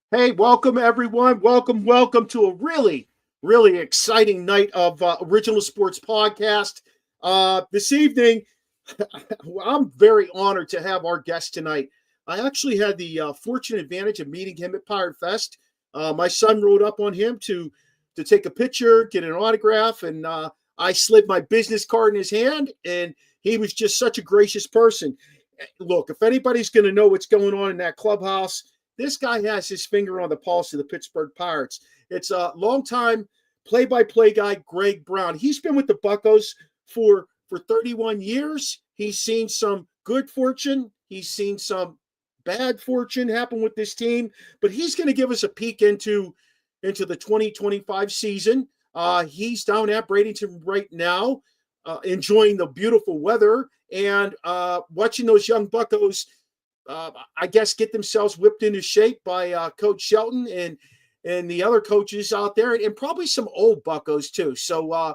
Hey, welcome everyone. Welcome to a really exciting night of Original Sports Podcast. This evening, I'm very honored to have our guest tonight. I actually had the fortunate advantage of meeting him at Pirate Fest. My son rode up on him to take a picture, get an autograph, and I slid my business card in his hand, and he was just such a gracious person. Look, if anybody's going to know what's going on in that clubhouse, this guy has his finger on the pulse of the Pittsburgh Pirates. It's a longtime play-by-play guy, Greg Brown. He's been with the Buccos for 31 years. He's seen some good fortune. He's seen some bad fortune happen with this team. But he's going to give us a peek into the 2025 season. He's down at Bradenton right now, enjoying the beautiful weather and watching those young Buccos I guess get themselves whipped into shape by Coach Shelton and the other coaches out there, and probably some old Buccos too. So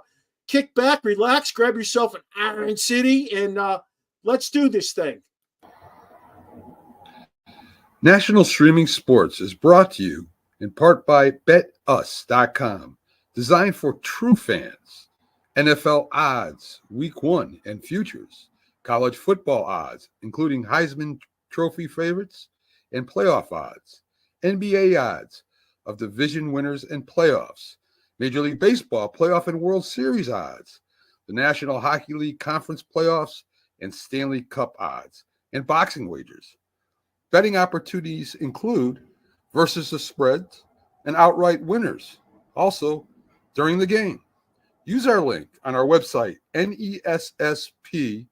kick back, relax, grab yourself an Iron City, and let's do this thing. National Streaming Sports is brought to you in part by BetUs.com, designed for true fans. NFL odds, Week 1 and futures, college football odds, including Heisman Trophy favorites and playoff odds, NBA odds of division winners and playoffs, Major League Baseball playoff and World Series odds, the National Hockey League Conference playoffs and Stanley Cup odds, and boxing wagers. Betting opportunities include versus the spreads and outright winners, also during the game. Use our link on our website, nessp.info,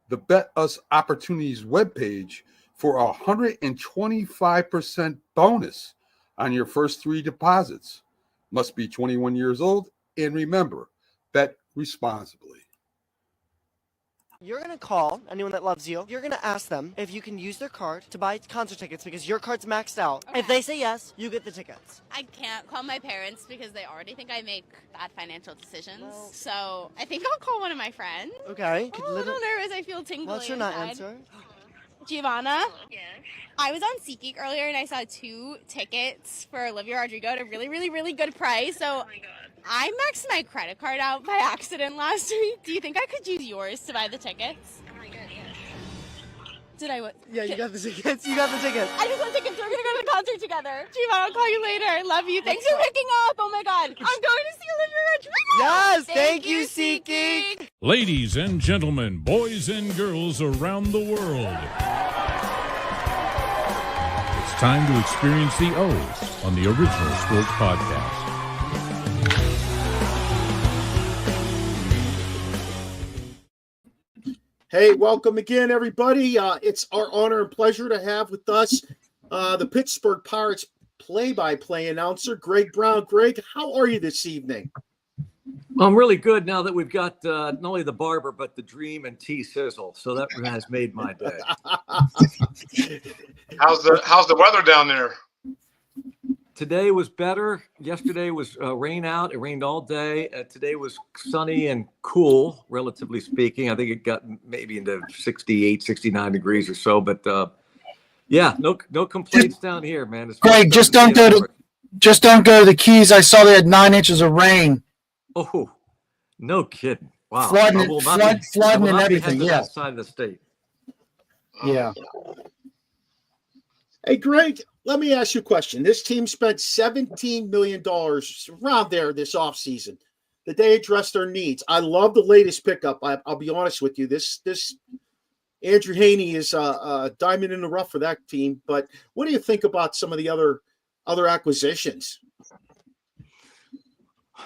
the Bet Us Opportunities webpage, for a 125% bonus on your first 3 deposits. Must be 21 years old, and remember, bet responsibly. You're going to call anyone that loves you. You're going to ask them if you can use their card to buy concert tickets because your card's maxed out. Okay. If they say yes, you get the tickets. I can't call my parents because they already think I make bad financial decisions. Well, so I think I'll call one of my friends. Okay. I'm a little nervous. I feel tingly. What's your not answer? Giovanna? Yes. I was on SeatGeek earlier and I saw 2 tickets for Olivia Rodrigo at a really good price. So oh my God. I maxed my credit card out by accident last week. Do you think I could use yours to buy the tickets? Oh my God, yes. Did I what? Yeah, you got the tickets. You got the tickets. I just want tickets. We're going to go to the concert together. Giovanna, I'll call you later. Love you. Thanks for picking up. Oh my God. I'm going to see Olivia Rodrigo. Yes, thank you, SeatGeek. Ladies and gentlemen, boys and girls around the world, it's time to experience the O's on the Original Sports Podcast. Hey, welcome again, everybody. It's our honor and pleasure to have with us the Pittsburgh Pirates play-by-play announcer, Greg Brown. Greg, how are you this evening? I'm really good now that we've got not only the barber, but the dream and T-Sizzle. So that has made my day. How's the weather down there? Today was better. Yesterday was rain out. It rained all day. Today was sunny and cool, relatively speaking. I think it got maybe into 68, 69 degrees or so. But yeah, no complaints down here, man. It's Greg, just don't go to the Keys. I saw they had 9 inches of rain. Oh, no kidding! Wow, flooding and everything. Yeah, outside of the state. Yeah. Hey, Greg, let me ask you a question. This team spent $17 million around there this offseason that they addressed their needs. I love the latest pickup. I'll be honest with you. This Andrew Haney is a diamond in the rough for that team. But what do you think about some of the other acquisitions?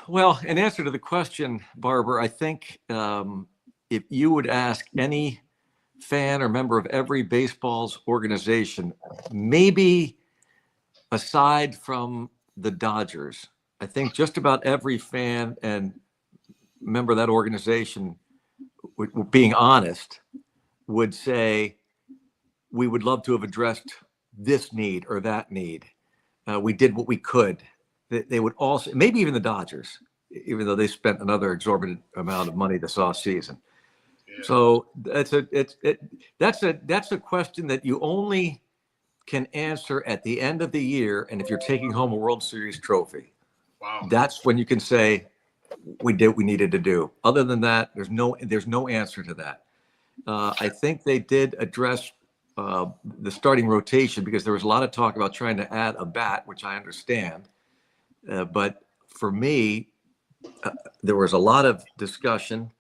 Well, in answer to the question, Barber, I think if you would ask any fan or member of every baseball's organization, maybe aside from the Dodgers, I think just about every fan and member of that organization, being honest, would say we would love to have addressed this need or that need. We did what we could. They would also, maybe even the Dodgers, even though they spent another exorbitant amount of money this offseason. Yeah. So that's a question that you only can answer at the end of the year, and if you're taking home a World Series trophy, Wow. that's when you can say we did what we needed to do. Other than that, there's no answer to that. I think they did address the starting rotation because there was a lot of talk about trying to add a bat, which I understand. But for me, there was a lot of discussion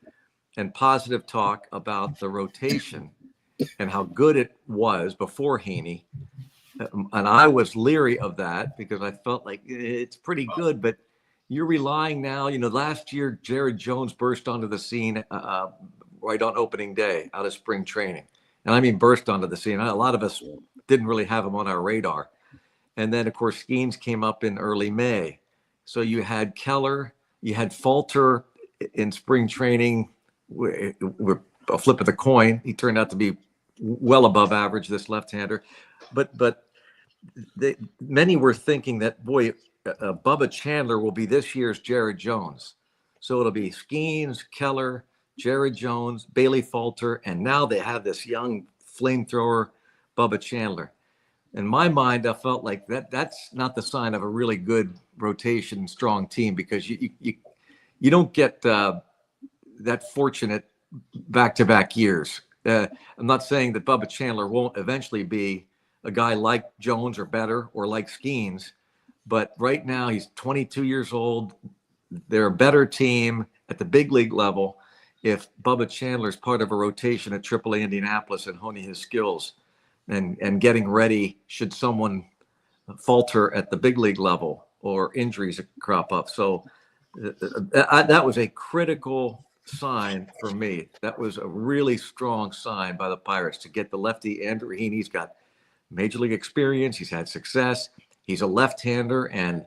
and positive talk about the rotation and how good it was before Heaney. And I was leery of that because I felt like it's pretty good, but you're relying now, last year, Jared Jones burst onto the scene right on opening day out of spring training. And I mean, burst onto the scene. A lot of us didn't really have him on our radar. And then, of course, Skenes came up in early May. So you had Keller, you had Falter in spring training with a flip of the coin. He turned out to be well above average, this left-hander. But many were thinking that, boy, Bubba Chandler will be this year's Jared Jones. So it'll be Skenes, Keller, Jared Jones, Bailey Falter, and now they have this young flamethrower, Bubba Chandler. In my mind, I felt like that's not the sign of a really good rotation, strong team, because you don't get that fortunate back-to-back years. I'm not saying that Bubba Chandler won't eventually be a guy like Jones or better, or like Skenes, but right now he's 22 years old. They're a better team at the big league level if Bubba Chandler is part of a rotation at AAA Indianapolis and honing his skills and getting ready should someone falter at the big league level or injuries crop up. So that was a critical sign for me. That was a really strong sign by the Pirates to get the lefty Andrew Heaney. He's got major league experience. He's had success. He's a left-hander. And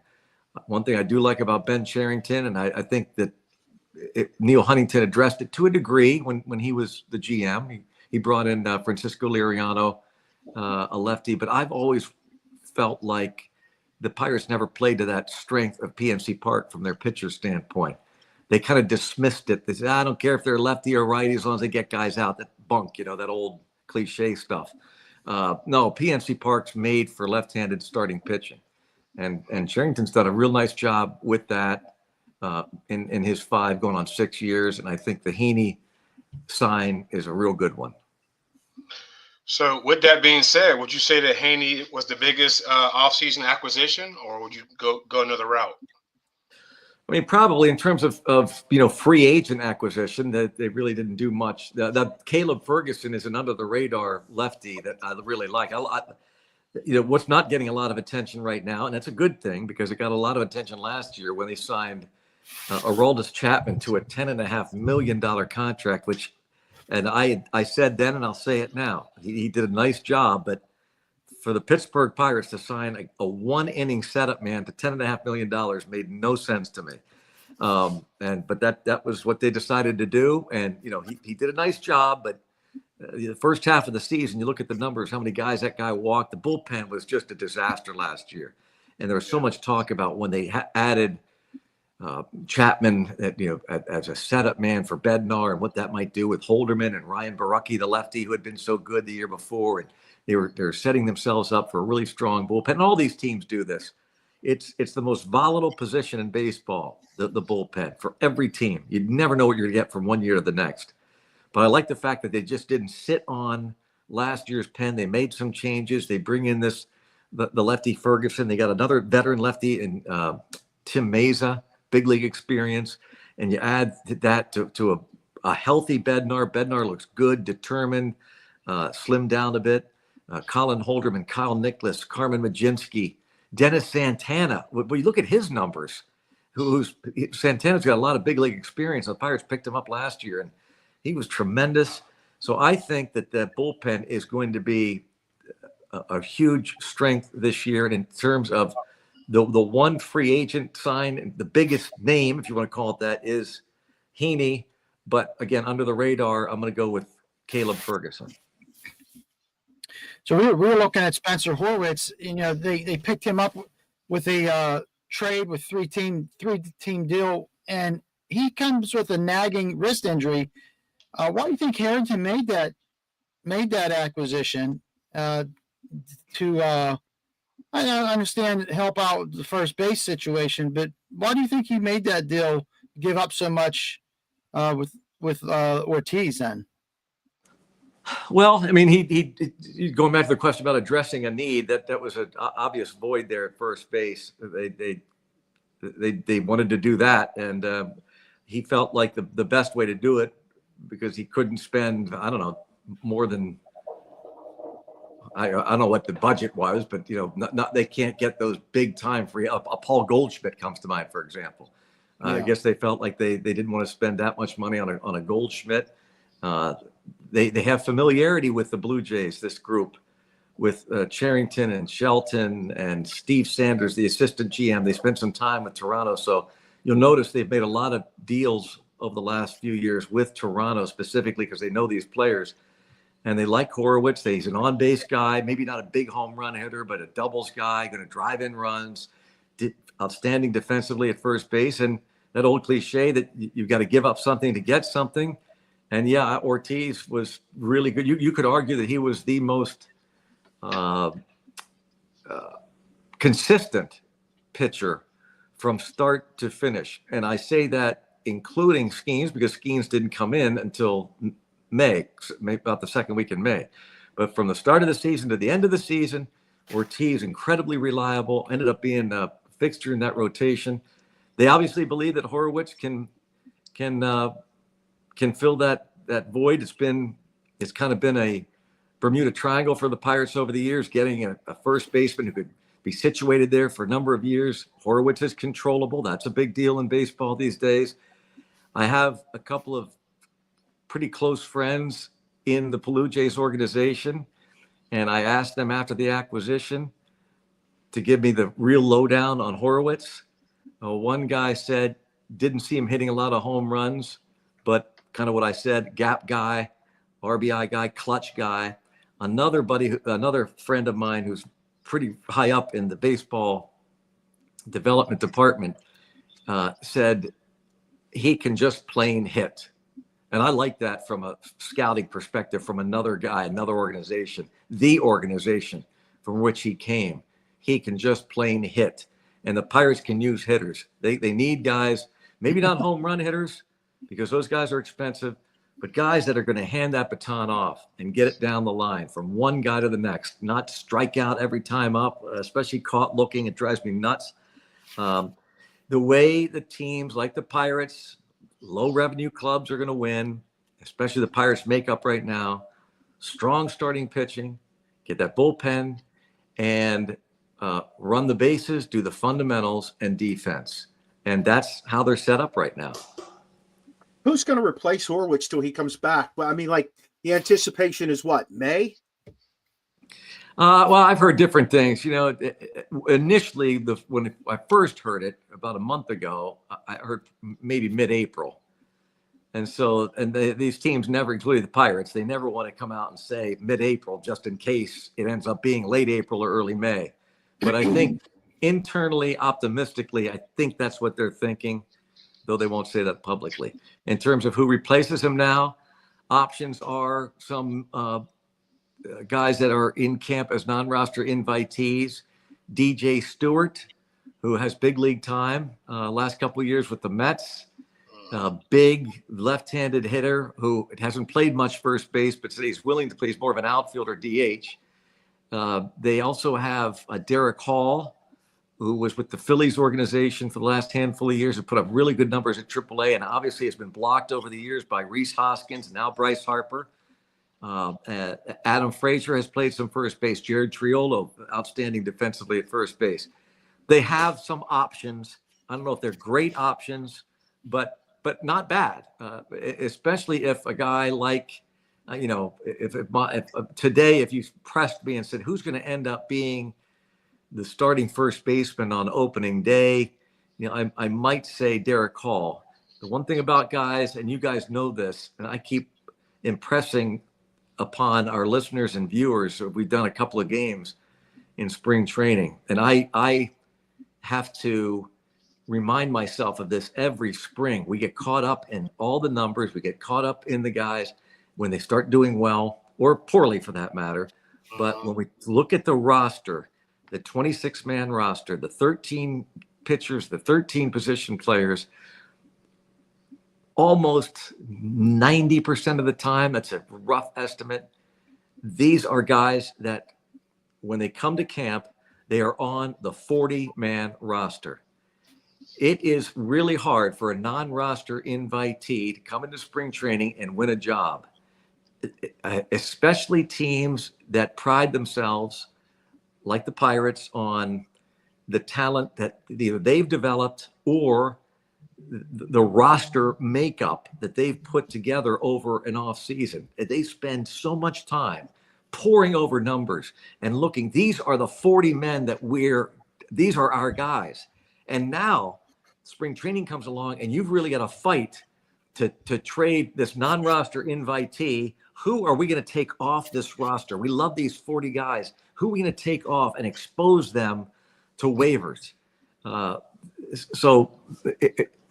one thing I do like about Ben Cherington, and I think that Neil Huntington addressed it to a degree when he was the GM. He brought in Francisco Liriano, a lefty, but I've always felt like the Pirates never played to that strength of PNC Park from their pitcher standpoint. They kind of dismissed it. They said, I don't care if they're lefty or righty as long as they get guys out. That bunk, that old cliche stuff. No, PNC Park's made for left-handed starting pitching. And Cherington's done a real nice job with that in his 5 going on 6 years. And I think the Heaney sign is a real good one. So with that being said, would you say that Heaney was the biggest offseason acquisition, or would you go another route? I mean, probably in terms of free agent acquisition, that they really didn't do much. That Caleb Ferguson is an under the radar lefty that I really like. What's not getting a lot of attention right now, and that's a good thing because it got a lot of attention last year when they signed Aroldis Chapman to a $10.5 million contract, and I said then, and I'll say it now, he did a nice job, but for the Pittsburgh Pirates to sign a one-inning setup man to $10.5 million made no sense to me. But that was what they decided to do. And, he did a nice job, but the first half of the season, you look at the numbers, how many guys that guy walked. The bullpen was just a disaster last year. And there was so much talk about when they added Chapman, as a setup man for Bednar and what that might do with Holderman and Ryan Barucki, the lefty who had been so good the year before. And they're setting themselves up for a really strong bullpen. And all these teams do this. It's the most volatile position in baseball, the bullpen, for every team. You never know what you're going to get from one year to the next. But I like the fact that they just didn't sit on last year's pen. They made some changes. They bring in the lefty Ferguson. They got another veteran lefty in Tim Meza, big league experience. And you add that to a healthy Bednar. Bednar looks good, determined, slimmed down a bit. Colin Holderman, Kyle Nicholas, Carmen Majinski, Dennis Santana. When you look at his numbers, Santana's got a lot of big league experience. The Pirates picked him up last year, and he was tremendous. So I think that bullpen is going to be a huge strength this year. And in terms of the one free agent sign, the biggest name, if you want to call it that, is Heaney. But again, under the radar, I'm going to go with Caleb Ferguson. So we were looking at Spencer Horwitz. They picked him up with a trade with three-team deal, and he comes with a nagging wrist injury. Why do you think Harrington made that acquisition? to I understand help out the first base situation, but why do you think he made that deal, give up so much with Ortiz then? Well, I mean, he going back to the question about addressing a need, that was an obvious void there at first base. They wanted to do that, and he felt like the best way to do it, because he couldn't spend, I don't know, more than, I don't know what the budget was, but not they can't get those big time free. A Paul Goldschmidt comes to mind, for example. I guess they felt like they didn't want to spend that much money on a Goldschmidt. They have familiarity with the Blue Jays, this group, with Charrington and Shelton and Steve Sanders, the assistant GM. They spent some time with Toronto. So you'll notice they've made a lot of deals over the last few years with Toronto specifically because they know these players. And they like Horowitz. He's an on-base guy, maybe not a big home run hitter, but a doubles guy, going to drive in runs, outstanding defensively at first base. And that old cliche that you've got to give up something to get something. And yeah, Ortiz was really good. You could argue that he was the most consistent pitcher from start to finish. And I say that including Skenes, because Skenes didn't come in until May, about the second week in May. But from the start of the season to the end of the season, Ortiz incredibly reliable, ended up being a fixture in that rotation. They obviously believe that Horowitz can fill that void. It's kind of been a Bermuda Triangle for the Pirates over the years, getting a first baseman who could be situated there for a number of years. Horowitz is controllable. That's a big deal in baseball these days. I have a couple of pretty close friends in the Blue Jays organization, and I asked them after the acquisition to give me the real lowdown on Horowitz. One guy said didn't see him hitting a lot of home runs, but kind of what I said, gap guy, RBI guy, clutch guy. Another friend of mine who's pretty high up in the baseball development department said he can just plain hit. And I like that from a scouting perspective from another guy, another organization, the organization from which he came. He can just plain hit. And the Pirates can use hitters. They need guys, maybe not home run hitters, because those guys are expensive, but guys that are going to hand that baton off and get it down the line from one guy to the next, not strike out every time up, especially caught looking. It drives me nuts. The way the teams like the Pirates, low revenue clubs, are going to win, especially the Pirates makeup right now, strong starting pitching, get that bullpen, and run the bases, do the fundamentals and defense. And that's how they're set up right now. Who's going to replace Horowitz till he comes back? Well, I mean, like, the anticipation is what, May? Well, I've heard different things. Initially, when I first heard it about a month ago, I heard maybe mid-April. And so, these teams never, including the Pirates, they never want to come out and say mid-April just in case it ends up being late April or early May. But I think internally, optimistically, I think that's what they're thinking, though they won't say that publicly. In terms of who replaces him now, options are some guys that are in camp as non-roster invitees. DJ Stewart, who has big league time last couple of years with the Mets. Big left-handed hitter who hasn't played much first base, but said he's willing to play. He's more of an outfielder, DH. They also have Derek Hall, who was with the Phillies organization for the last handful of years, who put up really good numbers at AAA, and obviously has been blocked over the years by Rhys Hoskins and now Bryce Harper. Adam Frazier has played some first base. Jared Triolo, outstanding defensively at first base. They have some options. I don't know if they're great options, but not bad, especially if a guy like, if today, if you pressed me and said, who's going to end up being the starting first baseman on opening day, I might say Derek Hall. The one thing about guys, and you guys know this, and I keep impressing upon our listeners and viewers, we've done a couple of games in spring training, and I have to remind myself of this every spring. We get caught up in all the numbers. We get caught up in the guys when they start doing well, or poorly for that matter. But when we look at the roster, the 26-man roster, the 13 pitchers, the 13 position players, almost 90% of the time, that's a rough estimate, these are guys that when they come to camp, they are on the 40-man roster. It is really hard for a non-roster invitee to come into spring training and win a job, especially teams that pride themselves, like the Pirates, on the talent that either they've developed or the roster makeup that they've put together over an off season. They spend so much time poring over numbers and looking. These are the 40 men that these are our guys. And now spring training comes along and you've really got to fight to trade this non-roster invitee. Who are we going to take off this roster? We love these 40 guys. Who are we going to take off and expose them to waivers? So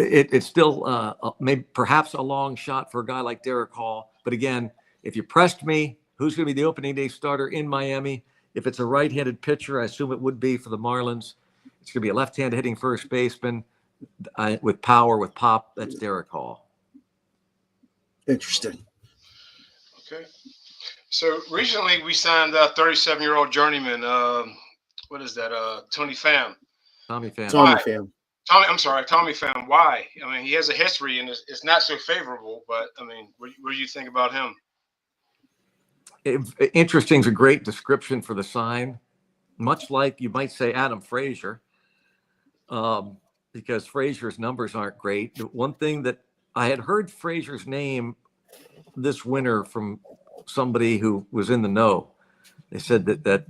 it's still maybe perhaps a long shot for a guy like Derek Hall. But again, if you pressed me, who's going to be the opening day starter in Miami? If it's a right-handed pitcher, I assume it would be for the Marlins. It's going to be a left-handed hitting first baseman with power, with pop. That's Derek Hall. Interesting. Okay. So recently we signed a 37-year-old journeyman. What is that? Tony Pham. Tommy Pham. Tommy Pham. Why? I mean, he has a history, and it's not so favorable. But I mean, what do you think about him? Interesting is a great description for the sign. Much like you might say Adam Frazier, because Frazier's numbers aren't great. The one thing that I had heard Frazier's name this winter from somebody who was in the know. They said that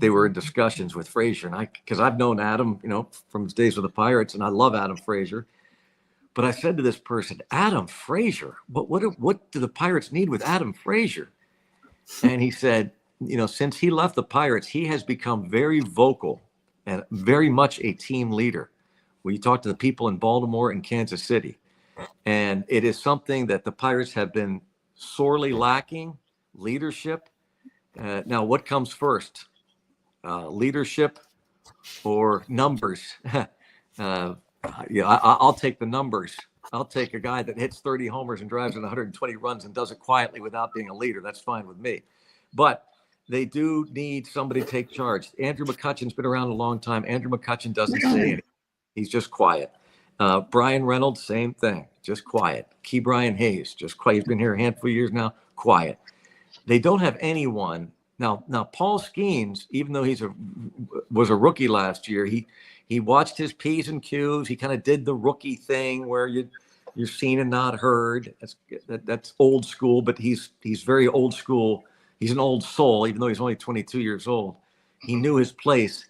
they were in discussions with Frazier, and because I've known Adam, from his days with the Pirates, and I love Adam Frazier. But I said to this person, Adam Frazier, what do the Pirates need with Adam Frazier? And he said, since he left the Pirates, he has become very vocal and very much a team leader. We talk to the people in Baltimore and Kansas City, and it is something that the Pirates have been sorely lacking, leadership. Now, what comes first, leadership or numbers? I'll take the numbers. I'll take a guy that hits 30 homers and drives in 120 runs and does it quietly without being a leader. That's fine with me. But they do need somebody to take charge. Andrew McCutchen's been around a long time. Andrew McCutchen doesn't say anything. He's just quiet. Brian Reynolds, same thing, just quiet. Key Brian Hayes, just quiet. He's been here a handful of years now, quiet. They don't have anyone. Now Paul Skenes, even though was a rookie last year, he watched his P's and Q's. He kind of did the rookie thing where you're seen and not heard. That's old school, but he's very old school. He's an old soul, even though he's only 22 years old. He knew his place,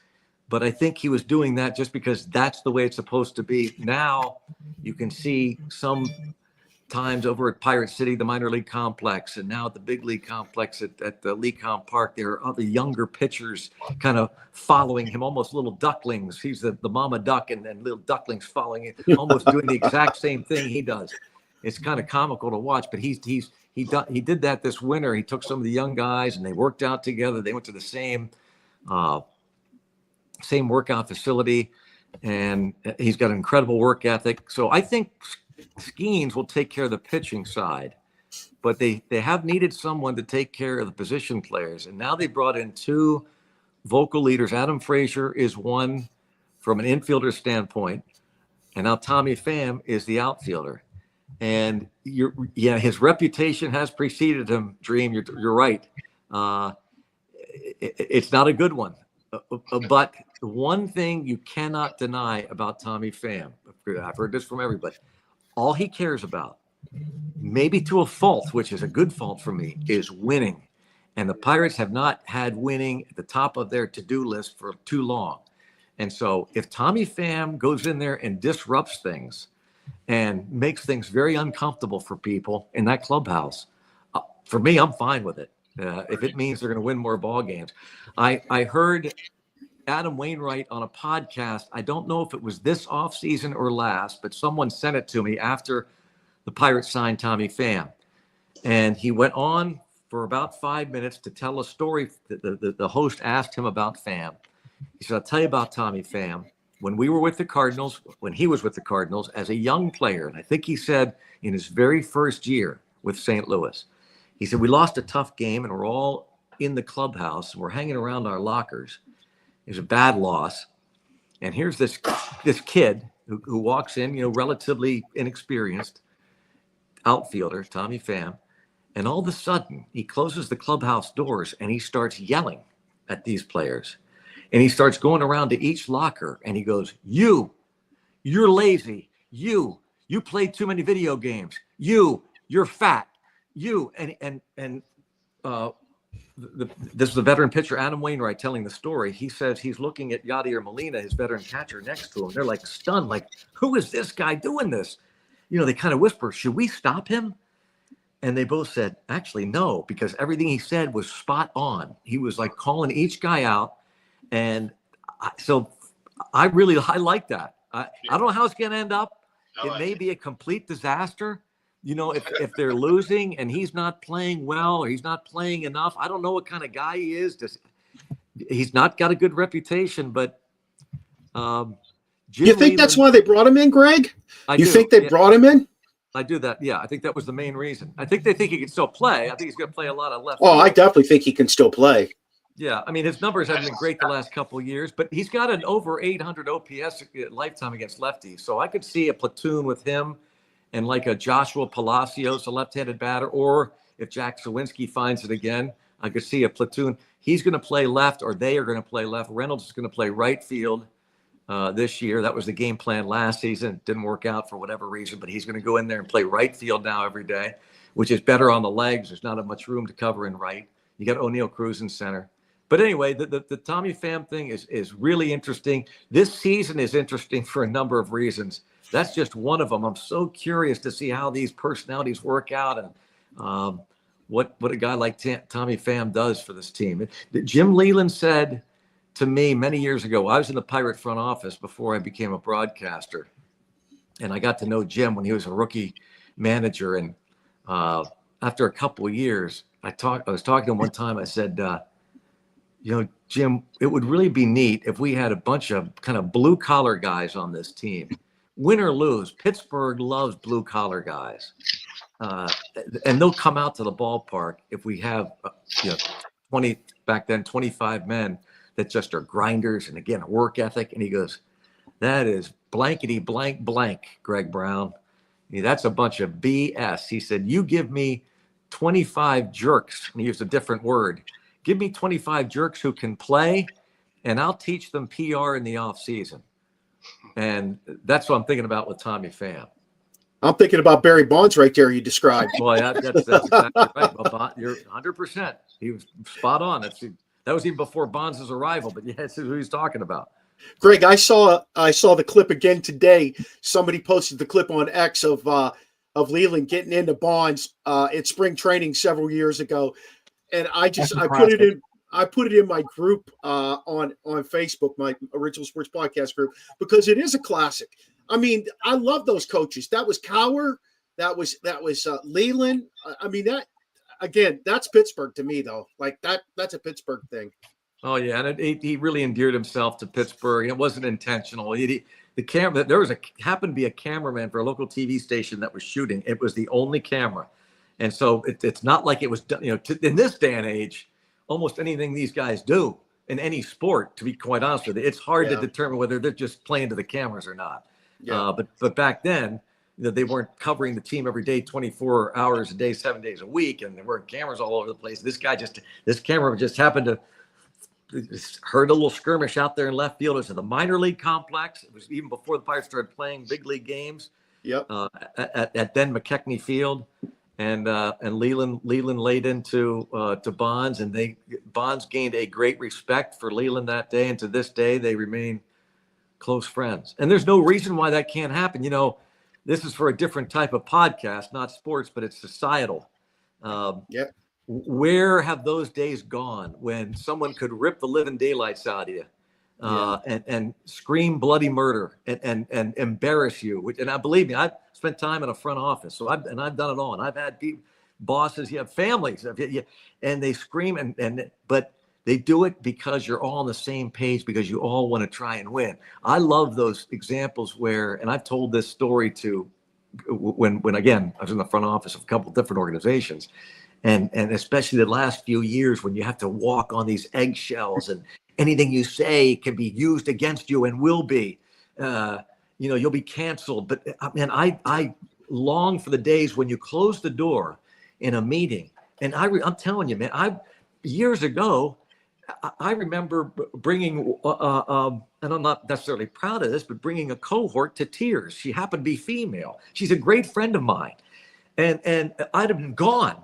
but I think he was doing that just because that's the way it's supposed to be. Now you can see some times over at Pirate City, the minor league complex, and now at the big league complex at the Lecom Park, there are other younger pitchers kind of following him, almost little ducklings. He's the mama duck, and then little ducklings following him, almost doing the exact same thing he does. It's kind of comical to watch, but he did that this winter. He took some of the young guys and they worked out together. They went to the same workout facility, and he's got an incredible work ethic. So I think Skenes will take care of the pitching side, but they have needed someone to take care of the position players. And now they brought in two vocal leaders. Adam Frazier is one from an infielder standpoint, and now Tommy Pham is the outfielder. And his reputation has preceded him. Dream, you're right. It's not a good one, but one thing you cannot deny about Tommy Pham, I've heard this from everybody. All he cares about, maybe to a fault, which is a good fault for me, is winning. And the Pirates have not had winning at the top of their to-do list for too long. And so if Tommy Pham goes in there and disrupts things and makes things very uncomfortable for people in that clubhouse, for me, I'm fine with it. If it means they're going to win more ball games. I heard Adam Wainwright on a podcast. I don't know if it was this offseason or last, but someone sent it to me after the Pirates signed Tommy Pham. And he went on for about 5 minutes to tell a story. The host asked him about Pham. He said, I'll tell you about Tommy Pham. When we were with the Cardinals, when he was with the Cardinals as a young player, and I think he said in his very first year with St. Louis, he said, we lost a tough game and we're all in the clubhouse and we're hanging around our lockers. It was a bad loss. And here's this kid who walks in, relatively inexperienced outfielder, Tommy Pham. And all of a sudden he closes the clubhouse doors and he starts yelling at these players. And he starts going around to each locker and he goes, you're lazy. You played too many video games. You're fat. This is the veteran pitcher, Adam Wainwright, telling the story. He says he's looking at Yadier Molina, his veteran catcher, next to him. They're like stunned, like, who is this guy doing this? They kind of whisper, should we stop him? And they both said, actually, no, because everything he said was spot on. He was like calling each guy out. And so I like that. I don't know how it's going to end up. It may be a complete disaster. If they're losing and he's not playing well or he's not playing enough, I don't know what kind of guy he is. He's not got a good reputation, but you think that's why they brought him in, Greg? You think they brought him in? I do that. Yeah, I think that was the main reason. I think they think he can still play. I think he's going to play a lot of left. Oh, I definitely think he can still play. Yeah, I mean, his numbers haven't been great the last couple of years, but he's got an over 800 OPS lifetime against lefties. So I could see a platoon with him and like a Joshua Palacios, a left-handed batter, or if Jack Sawinski finds it again, I could see a platoon. He's going to play left, or they are going to play left. Reynolds is going to play right field this year. That was the game plan last season. It didn't work out for whatever reason, but he's going to go in there and play right field now every day, which is better on the legs. There's not much room to cover in right. You got O'Neill Cruz in center. But anyway, the Tommy Pham thing is really interesting. This season is interesting for a number of reasons. That's just one of them. I'm so curious to see how these personalities work out and what a guy like Tommy Pham does for this team. Jim Leland said to me many years ago, I was in the Pirate front office before I became a broadcaster, and I got to know Jim when he was a rookie manager. And after a couple of years, I was talking to him one time. I said, Jim, it would really be neat if we had a bunch of kind of blue collar guys on this team. Win or lose, Pittsburgh loves blue collar guys. And they'll come out to the ballpark if we have, 25 men that just are grinders and, again, a work ethic. And he goes, that is blankety blank blank, Greg Brown. That's a bunch of BS. He said, you give me 25 jerks, and he used a different word. Give me 25 jerks who can play, and I'll teach them PR in the off season. And that's what I'm thinking about with Tommy Pham. I'm thinking about Barry Bonds right there you described. Well, that's exactly right. Well, you're 100%. He was spot on. That was even before Bonds' arrival, but yeah, that's who he's talking about. Greg, I saw the clip again today. Somebody posted the clip on X of Leland getting into Bonds at spring training several years ago. And I put it in my group on Facebook, my Original Sports Podcast group, because it is a classic. I mean, I love those coaches. That was Cowher. That was Leland. I mean, that's Pittsburgh to me, though. Like that's a Pittsburgh thing. Oh yeah, and he really endeared himself to Pittsburgh. It wasn't intentional. There happened to be a cameraman for a local TV station that was shooting. It was the only camera. And so it's not like it was done, in this day and age, almost anything these guys do in any sport, to be quite honest with you, it's hard to determine whether they're just playing to the cameras or not. Yeah. But back then, they weren't covering the team every day, 24 hours a day, 7 days a week, and there were cameras all over the place. This camera just happened to heard a little skirmish out there in left field. It was in the minor league complex. It was even before the Pirates started playing big league games. Yep. At then McKechnie Field. And Leland laid into to Bonds, and Bonds gained a great respect for Leland that day, and to this day they remain close friends. And there's no reason why that can't happen. This is for a different type of podcast, not sports, but it's societal. Yep. Where have those days gone when someone could rip the living daylights out of you and scream bloody murder and embarrass you? And believe me, I've spent time in a front office, so I've done it all. And I've had bosses, you have families, and they scream but they do it because you're all on the same page, because you all want to try and win. I love those examples where, and I've told this story to when again, I was in the front office of a couple of different organizations, and especially the last few years when you have to walk on these eggshells and anything you say can be used against you and will be, you'll be canceled. But man, I long for the days when you close the door in a meeting. And I'm telling you, man, years ago, I remember bringing, and I'm not necessarily proud of this, but bringing a cohort to tears. She happened to be female. She's a great friend of mine. And I'd have been gone,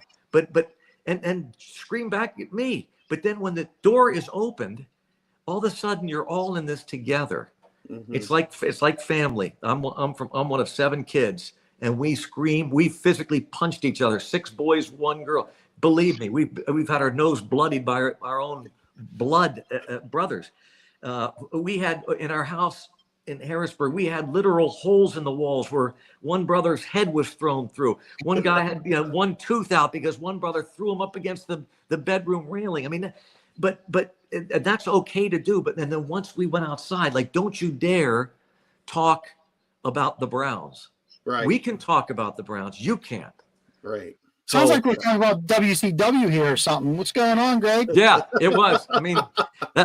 and scream back at me. But then when the door is opened, all of a sudden you're all in this together. Mm-hmm. It's like family. I'm one of 7 kids, and we scream. We physically punched each other. 6 boys, 1 girl. Believe me, we've had our nose bloodied by our own blood brothers. We had in our house in Harrisburg, we had literal holes in the walls where one brother's head was thrown through. One guy had 1 tooth out because one brother threw him up against the bedroom railing. I mean, but that's okay to do. But then once we went outside, like, don't you dare talk about the Browns. Right. We can talk about the Browns. You can't. Right. Sounds like we're talking about WCW here or something. What's going on, Greg? Yeah, it was. I mean,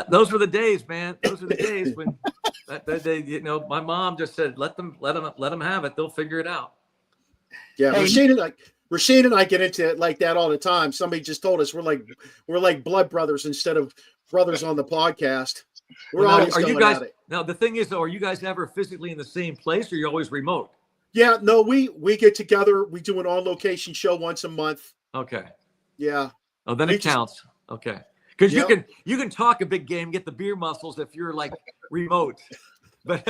those were the days, man. Those were the days when my mom just said, let them have it. They'll figure it out. Yeah, Rasheen and I get into it like that all the time. Somebody just told us we're like blood brothers instead of brothers on the podcast. Are you guys? Now the thing is, though, are you guys ever physically in the same place, or you're always remote? Yeah, no, we get together. We do an on-location show once a month. Okay. Yeah. Oh, then it counts. Okay. Because you can talk a big game, get the beer muscles if you're like remote. But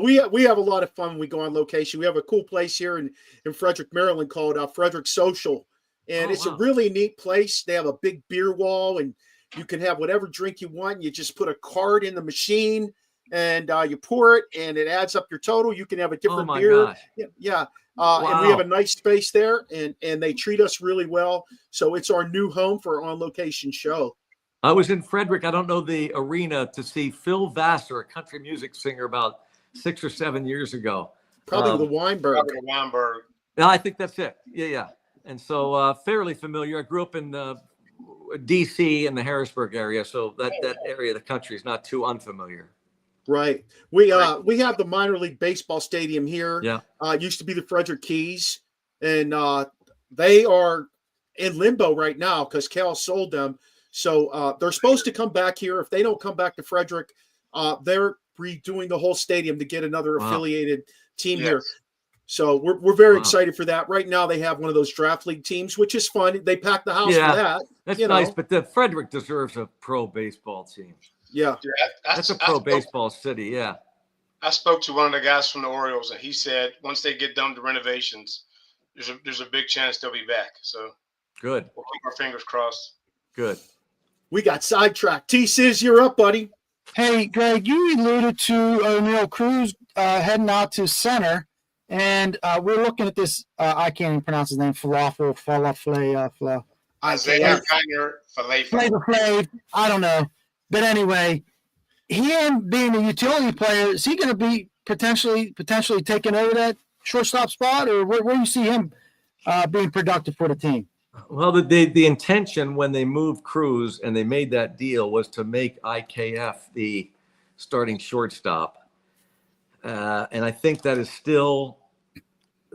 we have a lot of fun when we go on location. We have a cool place here in Frederick, Maryland called Frederick Social, and it's a really neat place. They have a big beer wall, and you can have whatever drink you want. You just put a card in the machine, and you pour it, and it adds up your total. You can have a different beer. Gosh. Yeah. Wow. And we have a nice space there, and they treat us really well. So it's our new home for our on-location show. I was in Frederick, I don't know the arena, to see Phil Vassar, a country music singer, about 6 or 7 years ago. Probably the Weinberg. No, I think that's it. Yeah. And so fairly familiar. I grew up in D.C. in the Harrisburg area, so that area of the country is not too unfamiliar. Right. We have the minor league baseball stadium here. Yeah. It used to be the Frederick Keys, and they are in limbo right now because Cal sold them. So they're supposed to come back here. If they don't come back to Frederick, they're redoing the whole stadium to get another affiliated team here. So we're very excited for that. Right now they have one of those draft league teams, which is fun. They pack the house for that. That's nice, but the Frederick deserves a pro baseball team. Yeah. That's a pro baseball city, yeah. I spoke to one of the guys from the Orioles, and he said once they get done the renovations, there's a big chance they'll be back. So good. We'll keep our fingers crossed. Good. We got sidetracked. T-Sizz, you're up, buddy. Hey, Greg, you alluded to O'Neill Cruz heading out to center, and we're looking at this. I can't even pronounce his name. Falafel. Isaiah Kiner Flavor. I don't know. But anyway, him being a utility player, is he going to be potentially taking over that shortstop spot, or where do you see him being productive for the team? Well, the intention when they moved Cruz and they made that deal was to make IKF the starting shortstop. And I think that is still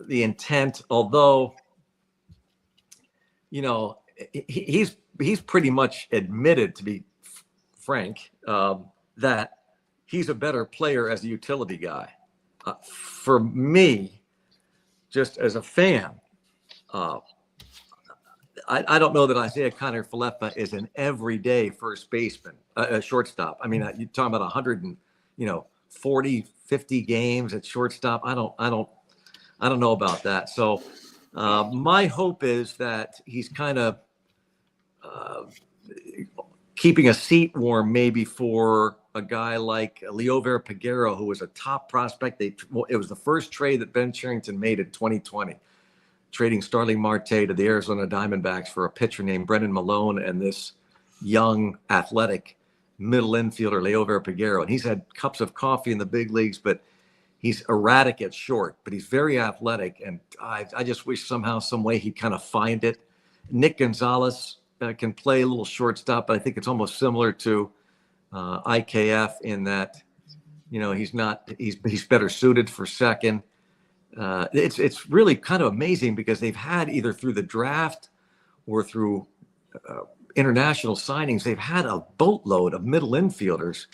the intent, although, he's pretty much admitted, to be frank, that he's a better player as a utility guy. For me, just as a fan, I don't know that Isaiah Kiner Falefa is an everyday first baseman, a shortstop. I mean, you're talking about 140, 50 games at shortstop. I don't know about that. So my hope is that he's kind of keeping a seat warm, maybe for a guy like Leover Peguero, who was a top prospect. It was the first trade that Ben Cherington made in 2020. trading Starling Marte to the Arizona Diamondbacks for a pitcher named Brendan Malone and this young, athletic middle infielder, Leo Verpiguero. And he's had cups of coffee in the big leagues, but he's erratic at short, but he's very athletic. And I just wish somehow, some way he'd kind of find it. Nick Gonzalez can play a little shortstop, but I think it's almost similar to IKF in that, he's better suited for second. It's really kind of amazing because they've had either through the draft or through international signings, they've had a boatload of middle infielders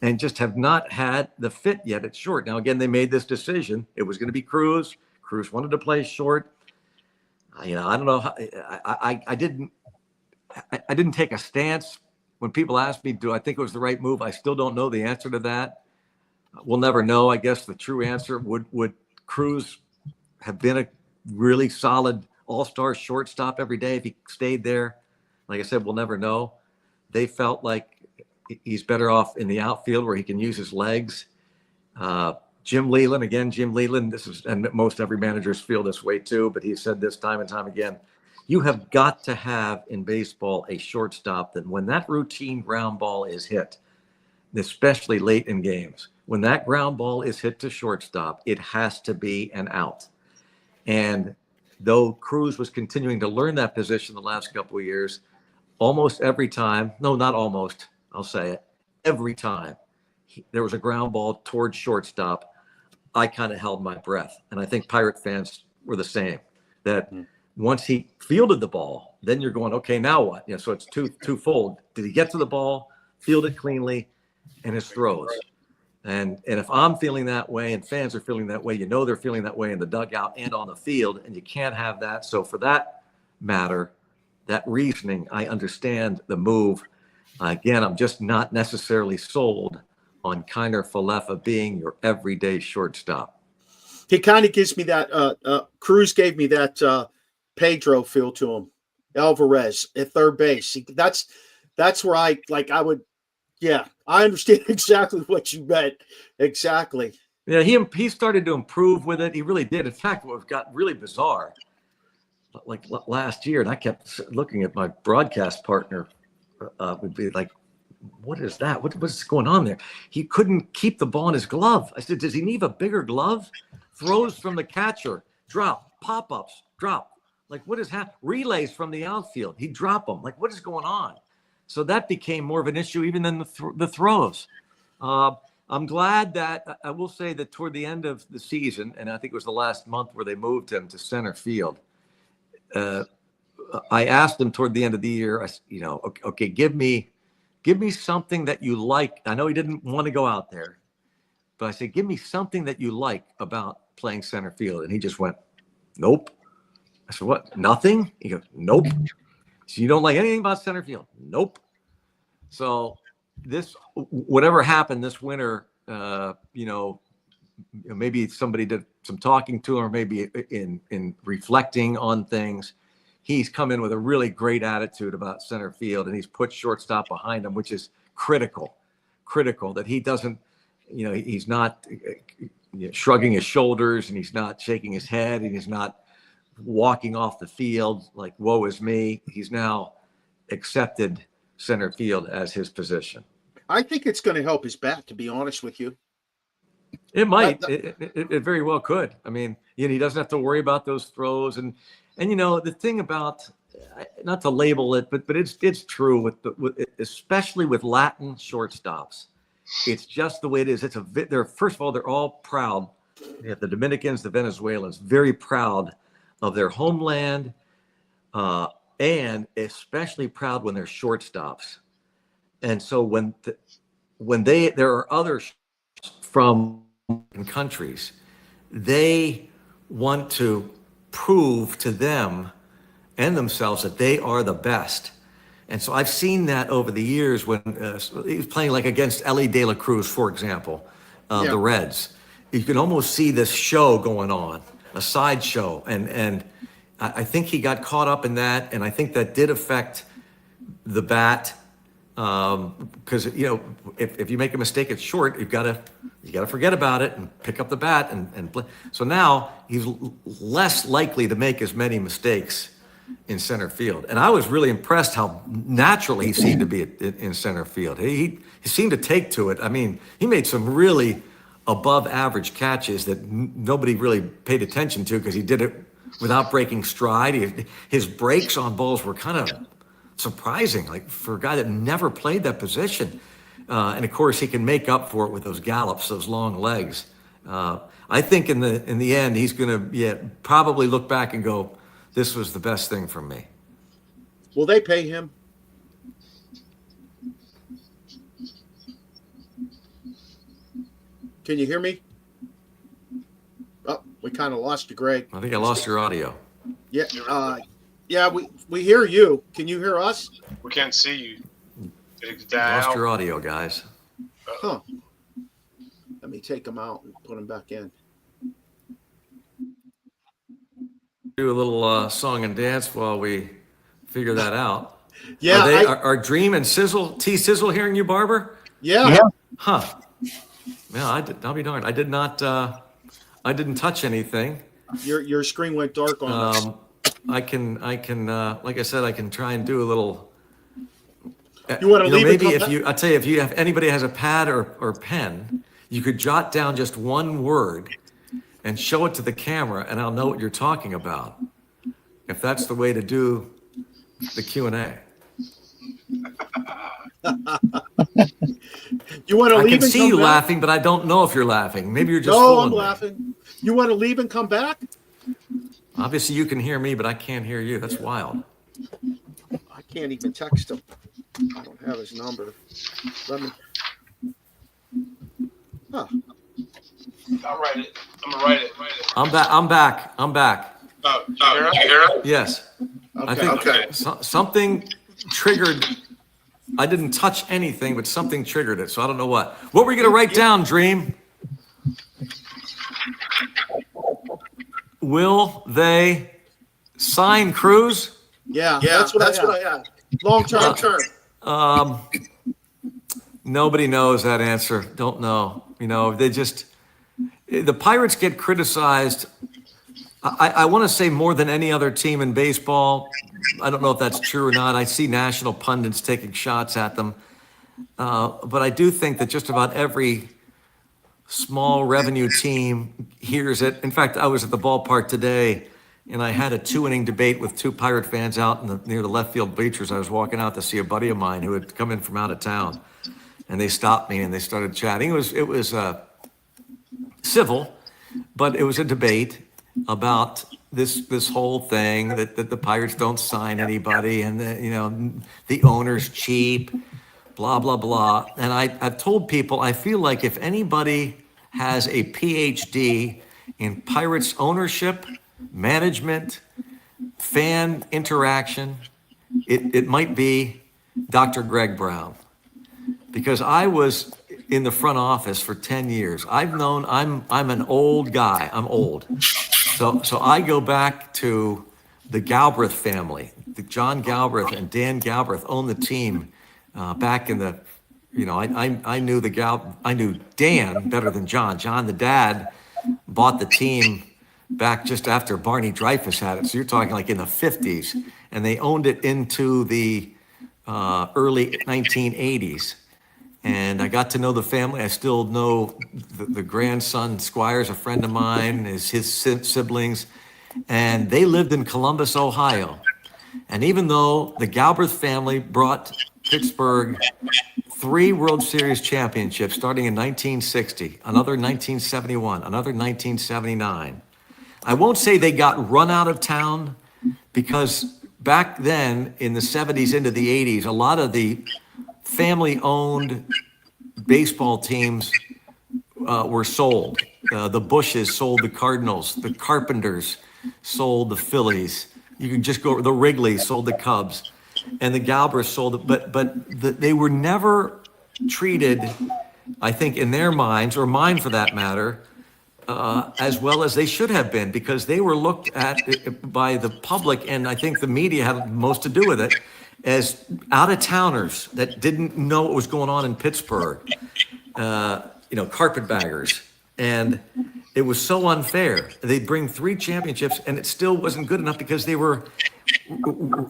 and just have not had the fit yet at short. Now, again, they made this decision. It was going to be Cruz. Cruz wanted to play short. I don't know. I didn't take a stance. When people ask me, do I think it was the right move? I still don't know the answer to that. We'll never know. I guess the true answer would Cruz have been a really solid all-star shortstop every day if he stayed there? Like I said, we'll never know. They felt like he's better off in the outfield where he can use his legs. Jim Leland, and most every managers feel this way too, but he said this time and time again, you have got to have in baseball a shortstop that when that routine ground ball is hit, especially late in games, when that ground ball is hit to shortstop, it has to be an out. And though Cruz was continuing to learn that position the last couple of years, almost every time, no, not almost, I'll say it, every time there was a ground ball towards shortstop, I kind of held my breath. And I think Pirate fans were the same, that once he fielded the ball, then you're going, okay, now what? So it's twofold. Did he get to the ball, field it cleanly, and his throws? And if I'm feeling that way and fans are feeling that way, they're feeling that way in the dugout and on the field, and you can't have that. So for that matter, that reasoning, I understand the move. Again, I'm just not necessarily sold on Kiner Falefa being your everyday shortstop. He kind of gives me that, Cruz gave me that Pedro feel to him. Alvarez at third base. That's where I understand exactly what you meant. Exactly. Yeah, he started to improve with it. He really did. In fact, what got really bizarre, like last year, and I kept looking at my broadcast partner, would be like, what is that? What's going on there? He couldn't keep the ball in his glove. I said, does he need a bigger glove? Throws from the catcher, drop. Pop-ups, drop. Like, what is happening? Relays from the outfield, he'd drop them. Like, what is going on? So that became more of an issue even than the throws. I'm glad that I will say that toward the end of the season, and I think it was the last month where they moved him to center field. I asked him toward the end of the year, okay, give me something that you like. I know he didn't want to go out there, but I said, give me something that you like about playing center field. And he just went, nope. I said, what? Nothing? He goes, nope. So you don't like anything about center field? Nope. So whatever happened this winter, maybe somebody did some talking to him, or maybe in reflecting on things, he's come in with a really great attitude about center field, and he's put shortstop behind him, which is critical that he doesn't, he's not shrugging his shoulders, and he's not shaking his head, and he's not walking off the field like, woe is me. He's now accepted center field as his position. I think it's going to help his bat, to be honest with you. It might. It very well could. I mean, he doesn't have to worry about those throws. And the thing about, not to label it, but it's true especially with Latin shortstops. It's just the way it is. First of all, they're all proud. The Dominicans, the Venezuelans, very proud of their homeland, and especially proud when they're shortstops. And so when there are others from countries, they want to prove to them and themselves that they are the best. And so I've seen that over the years when he was playing like against Ellie De La Cruz, for example, the Reds. You can almost see this show going on, a sideshow. And I think he got caught up in that. And I think that did affect the bat. Because if you make a mistake at short, you got to forget about it and pick up the bat and play. So now he's less likely to make as many mistakes in center field. And I was really impressed how naturally he seemed to be in center field. He seemed to take to it. I mean, he made some really above average catches that nobody really paid attention to because he did it without breaking stride. His breaks on balls were kind of surprising, like for a guy that never played that position. And of course, he can make up for it with those gallops, those long legs. I think in the end, he's going to probably look back and go, this was the best thing for me. Will they pay him? Can you hear me? Oh, we kind of lost you, Greg. I think I lost your audio. Yeah, we hear you. Can you hear us? We can't see you. Lost your audio, guys. Huh. Let me take them out and put them back in. Do a little song and dance while we figure that out. Yeah. Are Dream and Sizzle hearing you, Barber? Yeah. Huh. Yeah, I'll be darned. I did not. I didn't touch anything. Your screen went dark on us. I can. Like I said, I can try and do a little. You want to leave? Maybe I'll tell you, if anybody has a pad or pen, you could jot down just one word and show it to the camera, and I'll know what you're talking about. If that's the way to do the Q&A. You want to leave? I can and see come you back? laughing, but I don't know if you're laughing. Maybe you're just No, fooling I'm me. laughing. You want to leave and come back? Obviously, you can hear me, but I can't hear you. That's wild. I can't even text him. I don't have his number. Let me. Huh. I'll write it. I'm gonna write it. I'm back. Oh, you hear us? Yes. Okay. I think something triggered. I didn't touch anything, but something triggered it. So I don't know what. What were you going to write down, Dream? Will they sign Cruz? Yeah, that's what I had. Long term. Nobody knows that answer. Don't know. The Pirates get criticized. I want to say more than any other team in baseball. I don't know if that's true or not. I see national pundits taking shots at them. But I do think that just about every small revenue team hears it. In fact, I was at the ballpark today, and I had a 2-inning debate with 2 Pirate fans out near the left field bleachers. I was walking out to see a buddy of mine who had come in from out of town, and they stopped me and they started chatting. It was civil, but it was a debate about this whole thing that the Pirates don't sign anybody, and the owner's cheap, blah blah blah. And I've told people I feel like if anybody has a PhD in Pirates ownership, management, fan interaction, it might be Dr. Greg Brown, because I was in the front office for 10 years. I'm an old guy. I'm old. So I go back to the Galbraith family. John Galbraith and Dan Galbraith owned the team back in the, I knew Dan better than John. John, the dad, bought the team back just after Barney Dreyfuss had it. So you're talking like in the 50s, and they owned it into the early 1980s. And I got to know the family. I still know the grandson, Squire's a friend of mine, his siblings, and they lived in Columbus, Ohio. And even though the Galbraith family brought Pittsburgh 3 World Series championships, starting in 1960, another 1971, another 1979, I won't say they got run out of town, because back then in the 70s into the 80s, a lot of the family-owned baseball teams were sold. The Bushes sold the Cardinals. The Carpenters sold the Phillies. You can just go. The Wrigleys sold the Cubs, and the Galbraiths sold it. But they were never treated, I think, in their minds, or mine for that matter, as well as they should have been, because they were looked at by the public, and I think the media had most to do with it, as out-of-towners that didn't know what was going on in Pittsburgh, carpetbaggers. And it was so unfair. They'd bring 3 championships, and it still wasn't good enough because they were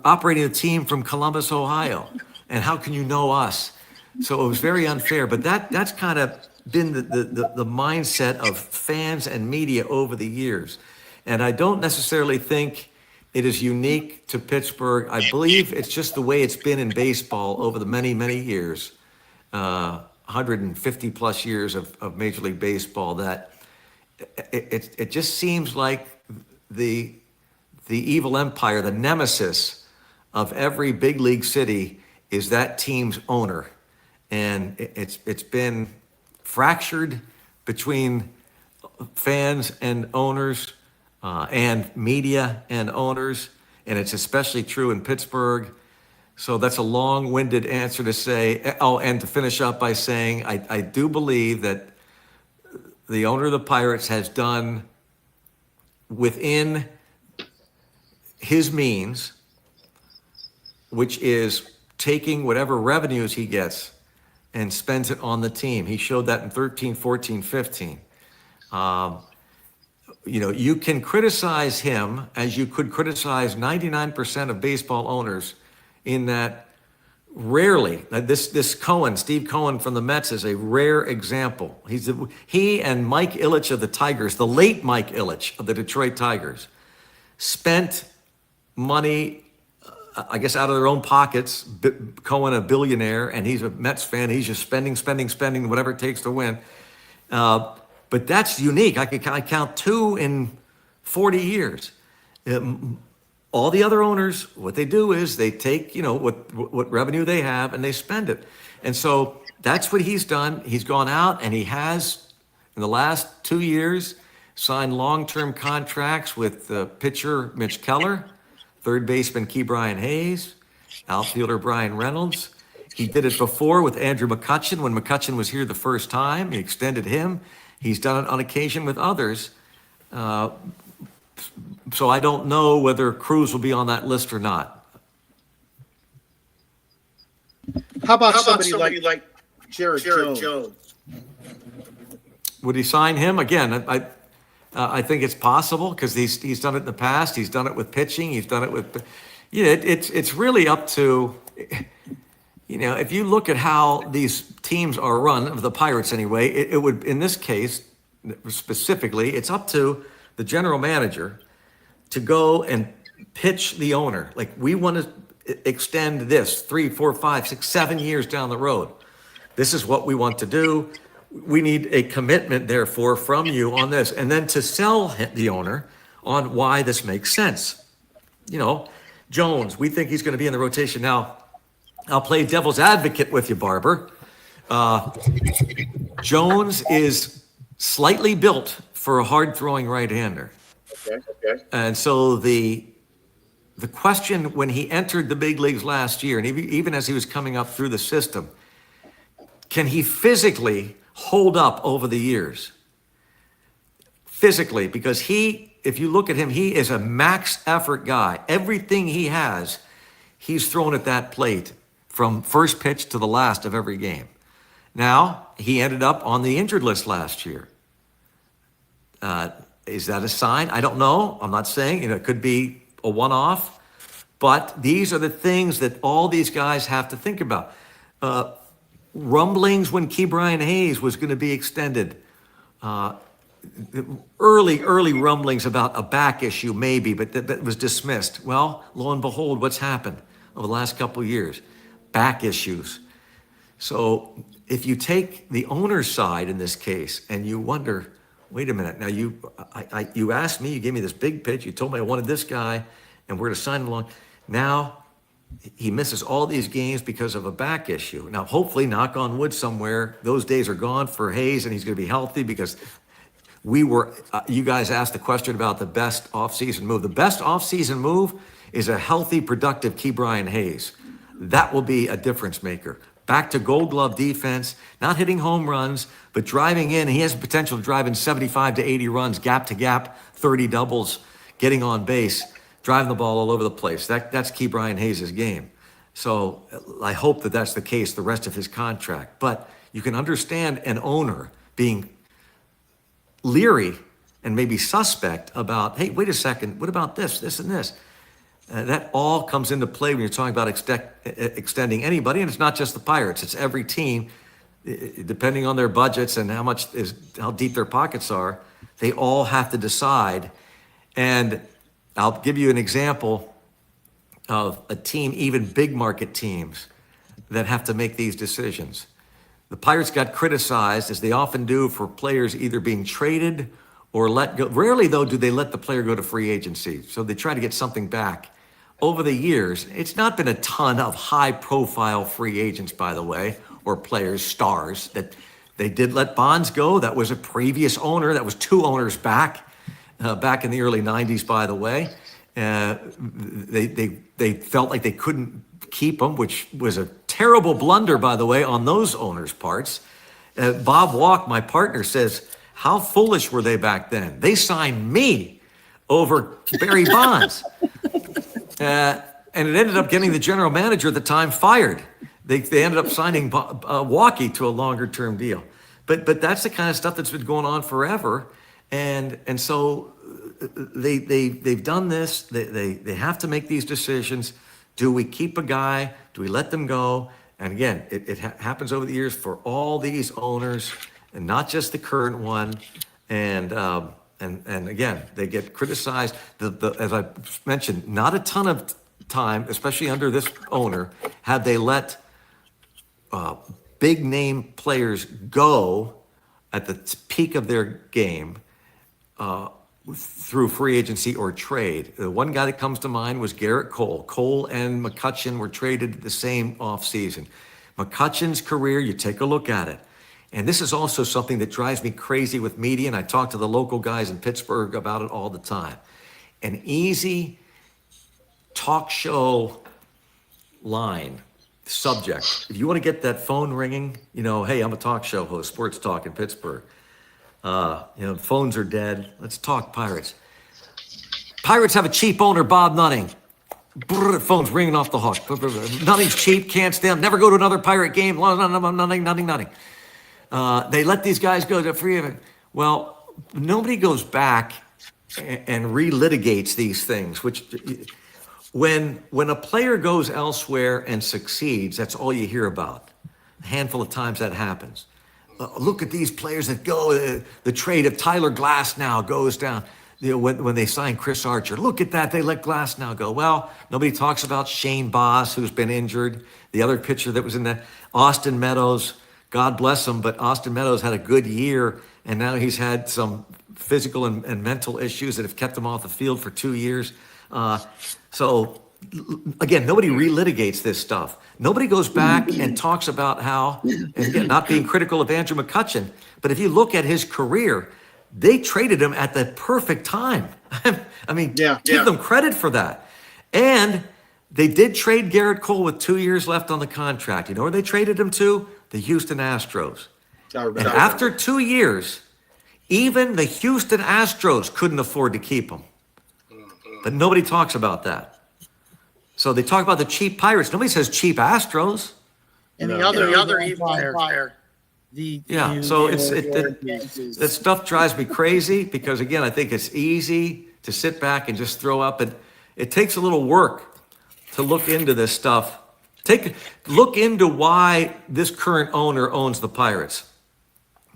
operating a team from Columbus, Ohio. And how can you know us? So it was very unfair. But that's kind of been the mindset of fans and media over the years. And I don't necessarily think it is unique to Pittsburgh. I believe it's just the way it's been in baseball over the many, many years, 150 plus years of Major League Baseball, that it just seems like the evil empire, the nemesis of every big league city is that team's owner. And it's been fractured between fans and owners, and media and owners, and it's especially true in Pittsburgh. So that's a long-winded answer to say, and to finish up by saying, I do believe that the owner of the Pirates has done within his means, which is taking whatever revenues he gets and spends it on the team. He showed that in 13, 14, 15. You can criticize him as you could criticize 99% of baseball owners, in that rarely, this Cohen, Steve Cohen from the Mets, is a rare example. He and Mike Ilitch of the Tigers, the late Mike Ilitch of the Detroit Tigers, spent money, I guess, out of their own pockets. Cohen, a billionaire, and he's a Mets fan. He's just spending, whatever it takes to win. But that's unique. I count 2 in 40 years. All the other owners, what they do is they take, what revenue they have and they spend it. And so that's what he's done. He's gone out and he has, in the last 2 years, signed long-term contracts with pitcher Mitch Keller, third baseman Ke'Bryan Hayes, outfielder Brian Reynolds. He did it before with Andrew McCutchen when McCutchen was here the first time. He extended him. He's done it on occasion with others. So I don't know whether Cruz will be on that list or not. How about somebody like Jared Jones? Would he sign him again? I think it's possible because he's done it in the past. He's done it with pitching. He's done it with, it's really up to, if you look at how these teams are run, of the Pirates anyway, it would, in this case specifically, it's up to the general manager to go and pitch the owner. Like, we want to extend this 3, 4, 5, 6, 7 years down the road. This is what we want to do. We need a commitment, therefore, from you on this. And then to sell the owner on why this makes sense. Jones, we think he's going to be in the rotation. Now, I'll play devil's advocate with you, Barber. Jones is slightly built for a hard-throwing right-hander. Okay. And so the question when he entered the big leagues last year, and even as he was coming up through the system, can he physically hold up over the years? Physically, because if you look at him, he is a max effort guy. Everything he has, he's thrown at that plate from first pitch to the last of every game. Now, he ended up on the injured list last year. Is that a sign? I don't know. I'm not saying, it could be a one-off, but these are the things that all these guys have to think about. Rumblings when Ke'Bryan Hayes was going to be extended. Early rumblings about a back issue, maybe, but that was dismissed. Well, lo and behold, what's happened over the last couple of years? Back issues. So if you take the owner's side in this case and you wonder, wait a minute, now you asked me, you gave me this big pitch, you told me I wanted this guy, and we're to sign him along. Now he misses all these games because of a back issue. Now, hopefully, knock on wood somewhere, those days are gone for Hayes, and he's going to be healthy, because you guys asked the question about the best offseason move. The best offseason move is a healthy, productive Ke'Bryan Hayes. That will be a difference maker. Back to Gold Glove defense, not hitting home runs, but driving in. He has the potential to drive in 75 to 80 runs, gap to gap, 30 doubles, getting on base, driving the ball all over the place. That's Ke'Bryan Hayes' game. So I hope that that's the case the rest of his contract. But you can understand an owner being leery and maybe suspect about, hey, wait a second, what about this, and this? That all comes into play when you're talking about extending anybody, and it's not just the Pirates, it's every team, depending on their budgets and how deep their pockets are, they all have to decide. And I'll give you an example of a team, even big market teams, that have to make these decisions. The Pirates got criticized, as they often do, for players either being traded or let go. Rarely, though, do they let the player go to free agency. So they try to get something back. Over the years, it's not been a ton of high-profile free agents, by the way, or players, stars, that they did let Bonds go. That was a previous owner. That was two owners back in the early 90s, by the way. They felt like they couldn't keep him, which was a terrible blunder, by the way, on those owners' parts. Bob Walk, my partner, says, how foolish were they back then? They signed me over Barry Bonds. And it ended up getting the general manager at the time fired. They ended up signing Walkie to a longer-term deal. But that's the kind of stuff that's been going on forever. And so they've done this. They have to make these decisions. Do we keep a guy? Do we let them go? And again, it happens over the years for all these owners, and not just the current one. And again, they get criticized. As I mentioned, not a ton of time, especially under this owner, had they let big name players go at the peak of their game through free agency or trade. The one guy that comes to mind was Garrett Cole. Cole and McCutchen were traded the same offseason. McCutchen's career, you take a look at it. And this is also something that drives me crazy with media, and I talk to the local guys in Pittsburgh about it all the time. An easy talk show line, subject. If you want to get that phone ringing, hey, I'm a talk show host, sports talk in Pittsburgh. Phones are dead. Let's talk Pirates. Pirates have a cheap owner, Bob Nutting. Brr, phone's ringing off the hook. Nutting's cheap, can't stand, never go to another Pirate game. Nutting. They let these guys go to free agent. Well, nobody goes back and relitigates these things, which when a player goes elsewhere and succeeds, that's all you hear about. A handful of times that happens. Look at these players that go, the trade of Tyler Glasnow goes down. When they signed Chris Archer, look at that, they let Glasnow go. Well, nobody talks about Shane Boss, who's been injured. The other pitcher that was in the Austin Meadows, God bless him, but Austin Meadows had a good year, and now he's had some physical and mental issues that have kept him off the field for 2 years. So, again, nobody relitigates this stuff. Nobody goes back and talks about how, and again, not being critical of Andrew McCutchen, but if you look at his career, they traded him at the perfect time. I mean, give them credit for that. And they did trade Garrett Cole with 2 years left on the contract. You know where they traded him to? The Houston Astros. And after 2 years, even the Houston Astros couldn't afford to keep him. But nobody talks about that. So they talk about the cheap Pirates. Nobody says cheap Astros. And the other empire. So that stuff drives me crazy because, again, I think it's easy to sit back and just throw up. And it takes a little work to look into this stuff. Look into why this current owner owns the Pirates.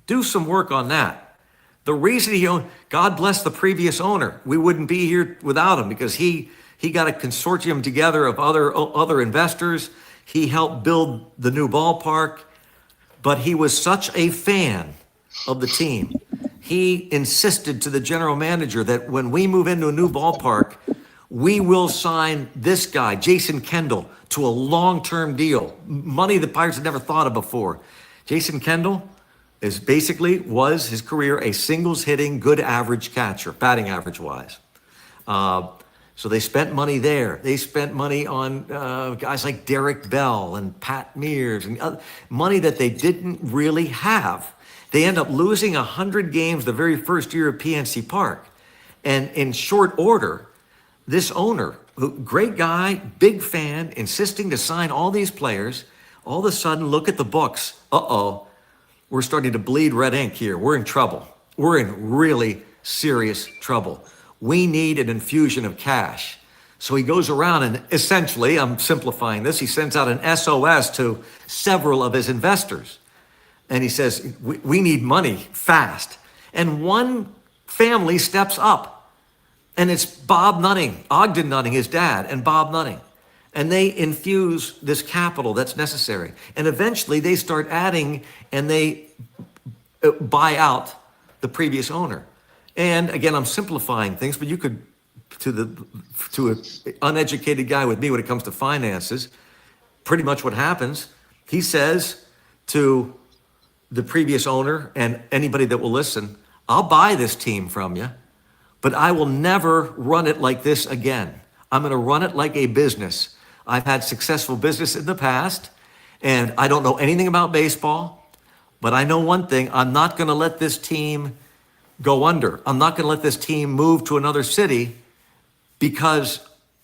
Do some work on that. The reason he owned, God bless the previous owner. We wouldn't be here without him because he got a consortium together of other investors. He helped build the new ballpark, but he was such a fan of the team. He insisted to the general manager that when we move into a new ballpark, we will sign this guy, Jason Kendall, to a long-term deal. Money the Pirates had never thought of before. Jason Kendall was his career a singles-hitting, good average catcher, batting average-wise. So they spent money there. They spent money on guys like Derek Bell and Pat Mears and money that they didn't really have. They end up losing 100 games the very first year of PNC Park. And in short order, this owner great guy, big fan, insisting to sign all these players. All of a sudden, look at the books. Uh-oh, we're starting to bleed red ink here. We're in trouble. We're in really serious trouble. We need an infusion of cash. So he goes around and essentially, I'm simplifying this, he sends out an SOS to several of his investors. And he says, we need money fast. And one family steps up. And it's Bob Nutting, Ogden Nutting, his dad, and Bob Nutting. And they infuse this capital that's necessary. And eventually they start adding and they buy out the previous owner. And again, I'm simplifying things, but you could, to an uneducated guy with me when it comes to finances, pretty much what happens, he says to the previous owner and anybody that will listen, I'll buy this team from you, but I will never run it like this again. I'm going to run it like a business. I've had successful business in the past, and I don't know anything about baseball, but I know one thing, I'm not going to let this team go under. I'm not going to let this team move to another city because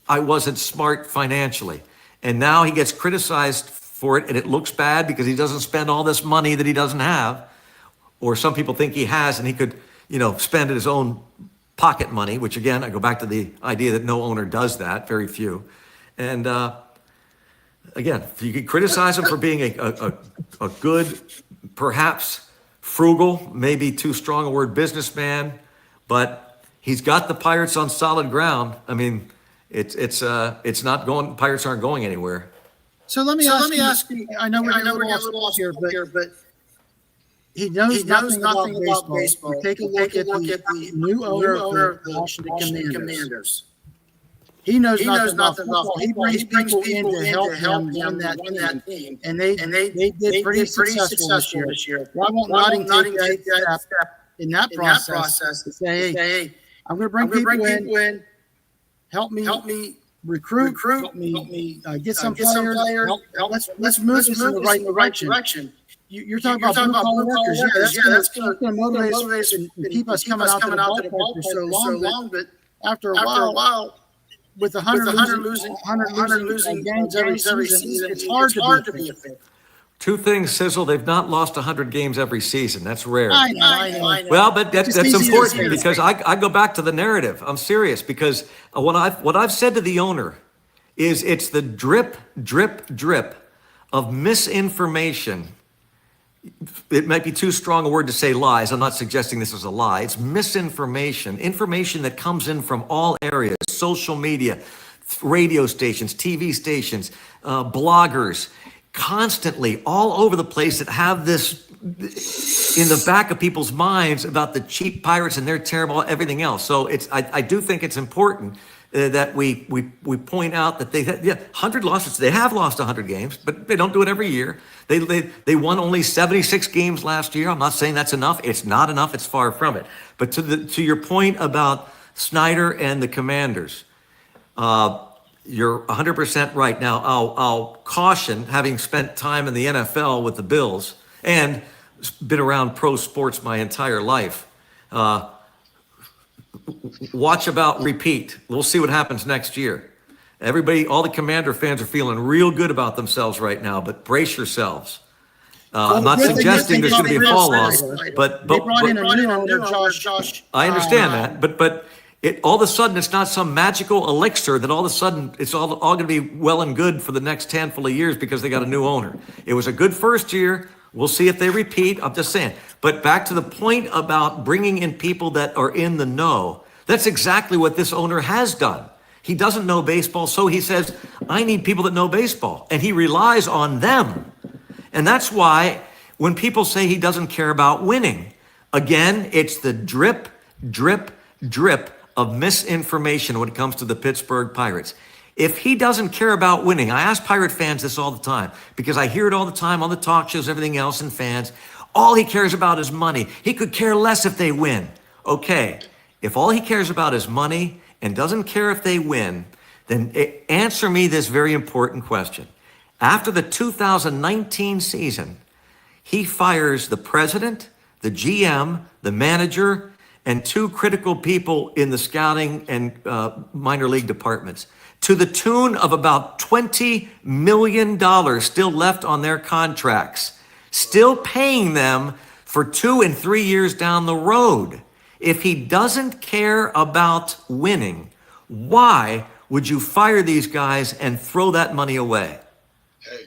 I wasn't smart financially. And now he gets criticized for it, and it looks bad because he doesn't spend all this money that he doesn't have, or some people think he has, and he could, spend his own pocket money, which again, I go back to the idea that no owner does that, very few. And again, you could criticize him for being a good, perhaps frugal, maybe too strong a word, businessman, but he's got the Pirates on solid ground. I mean, it's not going. Pirates aren't going anywhere. So let me ask you. I know we're getting a little off here, but he knows nothing about baseball. You take a look at the new owner of the Washington Commanders. He knows nothing about football. He brings people in to help him win that team, and they did pretty successful this year. Why won't Notting take that step in that process to say, hey, I'm going to bring people in, help me recruit, help me get some players. Let's move this in the right direction. You're talking about blue-collar workers. Yeah, that's going to motivate us and keep us coming out to the ballpark for so long. But after a while, with 100 losing games every season, it's hard to be a fan. Two things, Sizzle. They've not lost 100 games every season. That's rare. I know. Well, but that's important because I go back to the narrative. I'm serious because what I've said to the owner is it's the drip of misinformation. It might be too strong a word to say lies. I'm not suggesting this is a lie. It's misinformation, information that comes in from all areas, social media, radio stations, TV stations, bloggers, constantly all over the place that have this in the back of people's minds about the cheap Pirates and their terrible everything else. So I do think it's important that we point out that 100 losses. They have lost 100 games, but they don't do it every year. They won only 76 games last year. I'm not saying that's enough. It's not enough. It's far from it. But to your point about Snyder and the Commanders, you're 100% right. Now I'll caution, having spent time in the NFL with the Bills and been around pro sports my entire life. Watch about repeat. We'll see what happens next year. Everybody, all the Commander fans are feeling real good about themselves right now, but brace yourselves. I'm not suggesting there's going to be a fall off, but they brought in a new owner, Josh. I understand that, but all of a sudden it's not some magical elixir that all of a sudden it's all going to be well and good for the next handful of years because they got a new owner. It was a good first year. We'll see if they repeat. I'm just saying. But back to the point about bringing in people that are in the know. That's exactly what this owner has done. He doesn't know baseball, so he says, I need people that know baseball. And he relies on them. And that's why when people say he doesn't care about winning, again, it's the drip of misinformation when it comes to the Pittsburgh Pirates. If he doesn't care about winning, I ask Pirate fans this all the time because I hear it all the time on the talk shows, everything else, and fans. All he cares about is money. He could care less if they win. Okay, if all he cares about is money and doesn't care if they win, then answer me this very important question. After the 2019 season, he fires the president, the GM, the manager, and two critical people in the scouting and minor league departments. to the tune of about $20 million still left on their contracts, still paying them for 2 and 3 years down the road. If he doesn't care about winning, why would you fire these guys and throw that money away? Hey,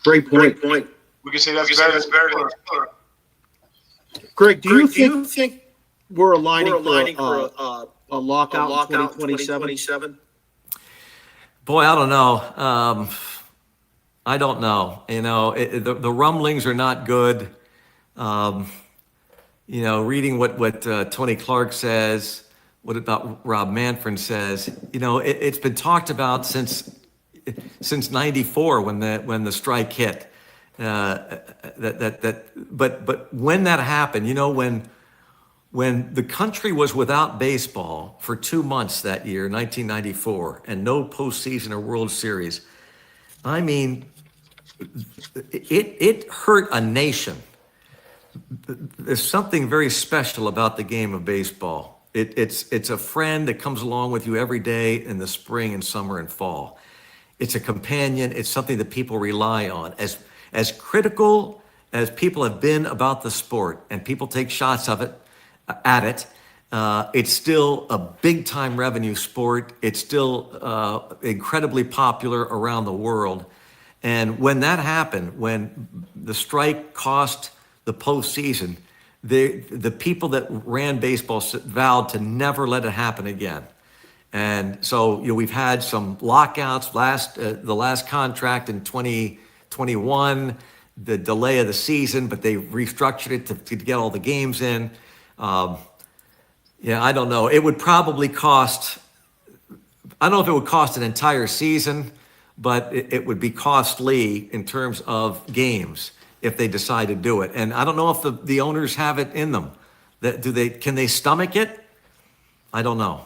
Great point. we can say that's better. Greg, do you think we're aligning for a lockout in 2027? Boy, I don't know. I don't know. The rumblings are not good. Reading what Tony Clark says, what about Rob Manfred says, it's been talked about since '94 when the strike hit. But when that happened, when the country was without baseball for 2 months that year, 1994, and no postseason or World Series, I mean, it hurt a nation. There's something very special about the game of baseball. It's a friend that comes along with you every day in the spring and summer and fall. It's a companion. It's something that people rely on. As critical as people have been about the sport, and people take shots at it, it's still a big-time revenue sport. It's still incredibly popular around the world. And when that happened, when the strike cost the postseason, the people that ran baseball vowed to never let it happen again. And so, we've had some lockouts. The last contract in 2021, the delay of the season, but they restructured it to get all the games in. I don't know. It would probably cost, I don't know if it would cost an entire season, but it would be costly in terms of games if they decide to do it. And I don't know if the owners have it in them. Can they stomach it? I don't know.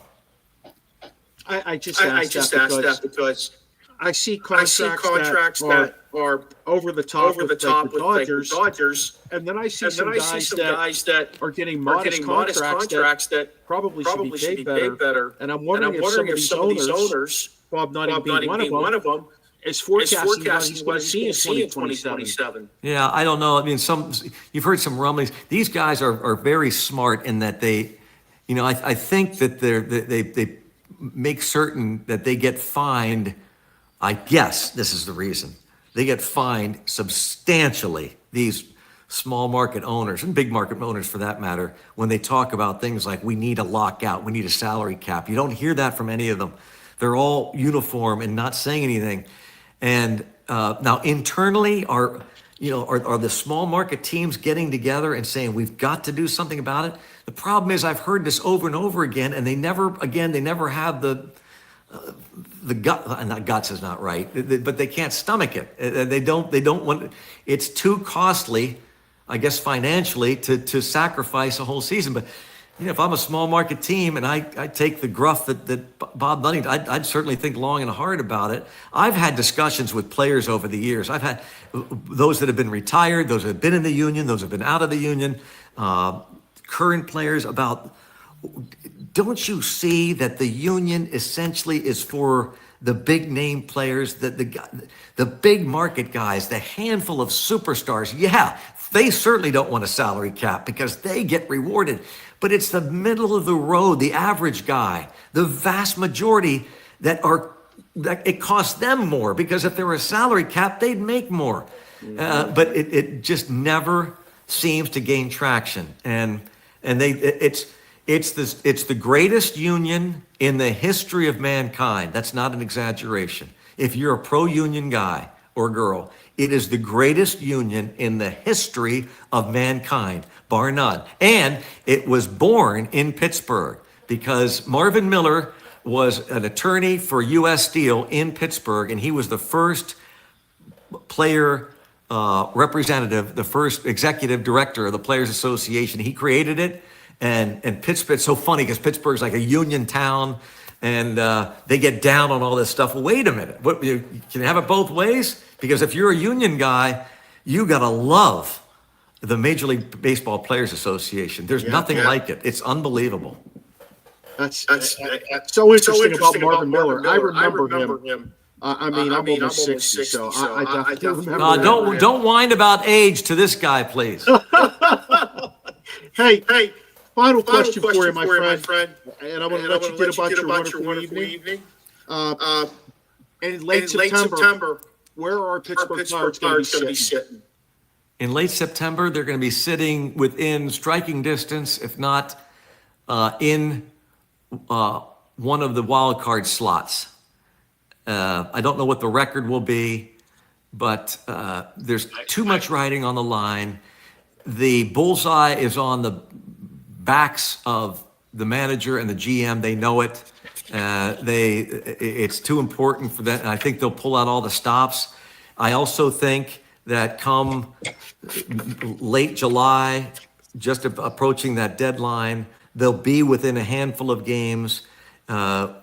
I just asked that because I see contracts that are over the top with the Dodgers, and then I see some guys that are getting modest contracts that probably should be paid better. And I'm wondering if some of these owners, Bob Nutting being one of them, is forecasting what he's going to see in 2027. Yeah, I don't know. I mean, you've heard some rumblings. These guys are very smart in that they, I think that they make certain that they get fined. I guess this is the reason. They get fined substantially, these small market owners and big market owners for that matter, when they talk about things like we need a lockout, we need a salary cap. You don't hear that from any of them. They're all uniform and not saying anything. And now internally, are the small market teams getting together and saying we've got to do something about it? The problem is I've heard this over and over again, and they never have the gut. Not guts is not right, but they can't stomach it. They don't want. It's too costly, I guess, financially to sacrifice a whole season. But if I'm a small market team and I take the gruff that Bob Nutting, I'd certainly think long and hard about it. I've had discussions with players over the years. I've had those that have been retired, those that have been in the union, those that have been out of the union, current players about, don't you see that the union essentially is for the big name players, the big market guys, the handful of superstars? Yeah, they certainly don't want a salary cap because they get rewarded. But it's the middle of the road, the average guy, the vast majority that it costs them more, because if there were a salary cap, they'd make more. But it just never seems to gain traction. And it's the greatest union in the history of mankind. That's not an exaggeration. If you're a pro-union guy or girl, it is the greatest union in the history of mankind, bar none. And it was born in Pittsburgh because Marvin Miller was an attorney for U.S. Steel in Pittsburgh, and he was the first player representative, the first executive director of the Players Association. He created it, and Pittsburgh, it's so funny because Pittsburgh's like a union town, and they get down on all this stuff. Well, wait a minute, can you have it both ways? Because if you're a union guy, you gotta love the Major League Baseball Players Association. There's nothing like it. It's unbelievable. That's so interesting about Marvin Miller. I remember him. I'm almost 60, so I definitely remember. Don't whine about age to this guy, please. Hey, final question for you, my friend. And I want to let you get about your wonderful evening. In late September, where are Pittsburgh Pirates going to be sitting? In late September, they're going to be sitting within striking distance, if not in one of the wild card slots. I don't know what the record will be, but there's too much riding on the line. The bullseye is on the backs of the manager and the GM. They know it. It's too important for that. And I think they'll pull out all the stops. I also think that come late July, just approaching that deadline, they'll be within a handful of games to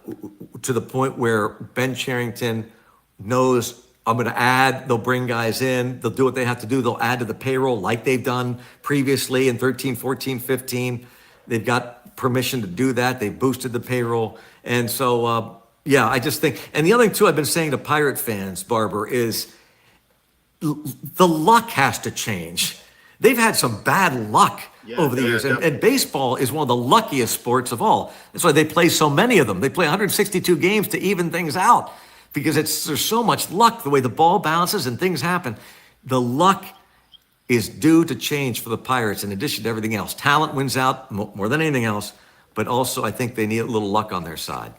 the point where Ben Cherington knows I'm going to add, they'll bring guys in, they'll do what they have to do, they'll add to the payroll like they've done previously in 13, 14, 15. They've got permission to do that. They've boosted the payroll. And so, I just think, and the other thing too, I've been saying to Pirate fans, Barber, is the luck has to change. They've had some bad luck over the years. And baseball is one of the luckiest sports of all. That's why they play so many of them. They play 162 games to even things out because there's so much luck, the way the ball bounces and things happen. The luck is due to change for the Pirates in addition to everything else. Talent wins out more than anything else, but also I think they need a little luck on their side.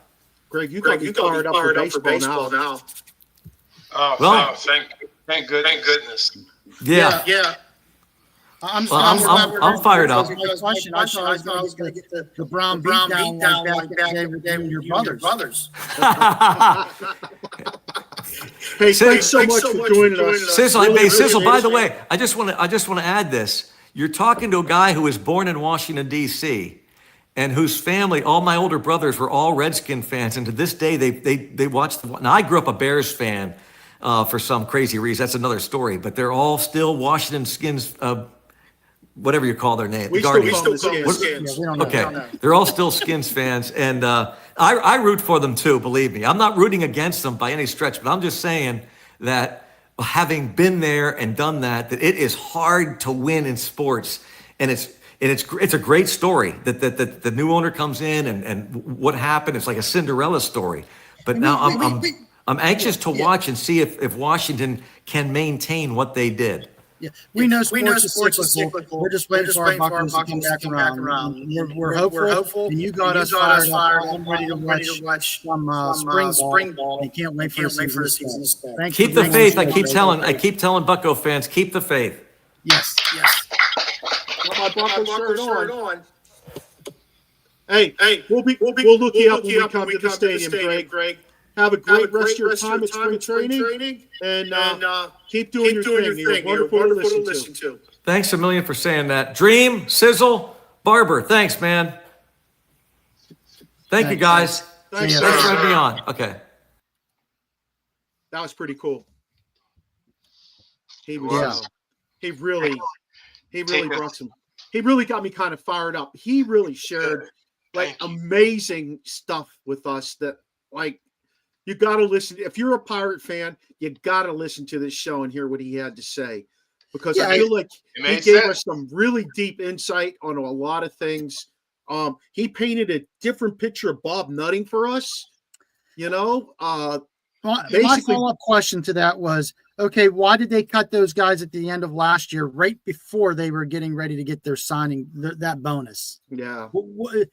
Greg, you got me fired up for baseball now. Oh, thank goodness. Yeah. I'm fired up. My question, I thought I was going to get the Brown beat down like that with your brothers. Hey, thanks so much for joining us. Sizzle, by the way, I just want to add this. You're talking to a guy who was born in Washington, D.C., and whose family, all my older brothers were all Redskin fans, and to this day they watched. Now, I grew up a Bears fan for some crazy reason. That's another story, but they're all still Washington Skins, whatever you call their name. We still call them Skins. Okay, they're all still Skins fans, and I root for them too, believe me. I'm not rooting against them by any stretch, but I'm just saying that having been there and done that it is hard to win in sports, and it's a great story that the new owner comes in and what happened. It's like a Cinderella story, but now I'm anxious to watch and see if Washington can maintain what they did. Yeah, we know sports is cyclical. We're just waiting for our Buckeyes to come back around. We're hopeful, and you got us fired up. I'm ready to watch some spring ball. I can't wait for the season to start. Keep the faith. I keep telling Bucko fans, keep the faith. Yes. Got my Bucko shirt on. Hey, we'll look you up when we come to the stadium, Greg. Have a great rest of your time at spring training, and keep doing your thing. You're wonderful to listen to. Thanks a million for saying that. Dream, Sizzle, Barber, thanks, man. Thank you, guys. Thanks for having me on. Okay. That was pretty cool. He really brought some. He really got me kind of fired up. He really shared amazing stuff with us that you got to listen. If you're a Pirate fan, you got to listen to this show and hear what he had to say, because I feel like he gave us some really deep insight on a lot of things. He painted a different picture of Bob Nutting for us, my follow-up question to that was, okay, why did they cut those guys at the end of last year, right before they were getting ready to get their signing, that bonus? Yeah.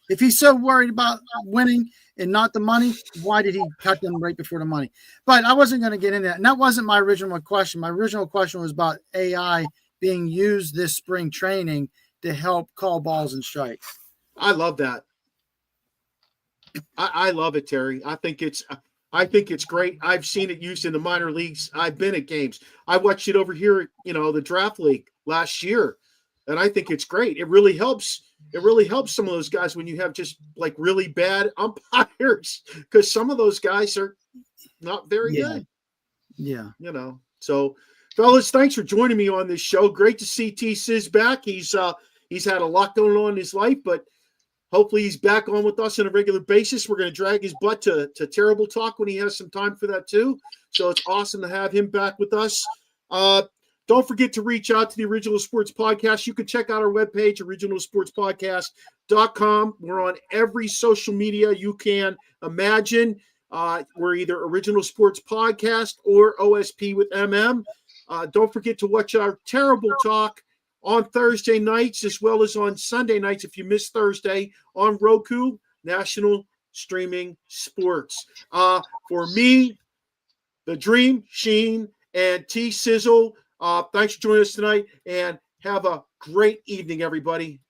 If he's so worried about winning and not the money, why did he cut them right before the money? But I wasn't going to get into that. And that wasn't my original question. My original question was about AI being used this spring training to help call balls and strikes. I love that. I love it, Terry. I think it's great. I've seen it used in the minor leagues. I've been at games. I watched it over here, the draft league last year, and I think it's great. It really helps. It really helps some of those guys when you have just really bad umpires, because some of those guys are not very good. Yeah. So fellas, thanks for joining me on this show. Great to see T Sizz back. He's had a lot going on in his life, but Hopefully he's back on with us on a regular basis. We're going to drag his butt to Terrible Talk when he has some time for that too. So it's awesome to have him back with us. Don't forget to reach out to the Original Sports Podcast. You can check out our webpage, originalsportspodcast.com. We're on every social media you can imagine. We're either Original Sports Podcast or OSP with MM. Don't forget to watch our Terrible Talk on Thursday nights as well as on Sunday nights if you miss Thursday on Roku, National Streaming Sports. For me, The Dream, Sheen, and T Sizzle, thanks for joining us tonight, and have a great evening, everybody.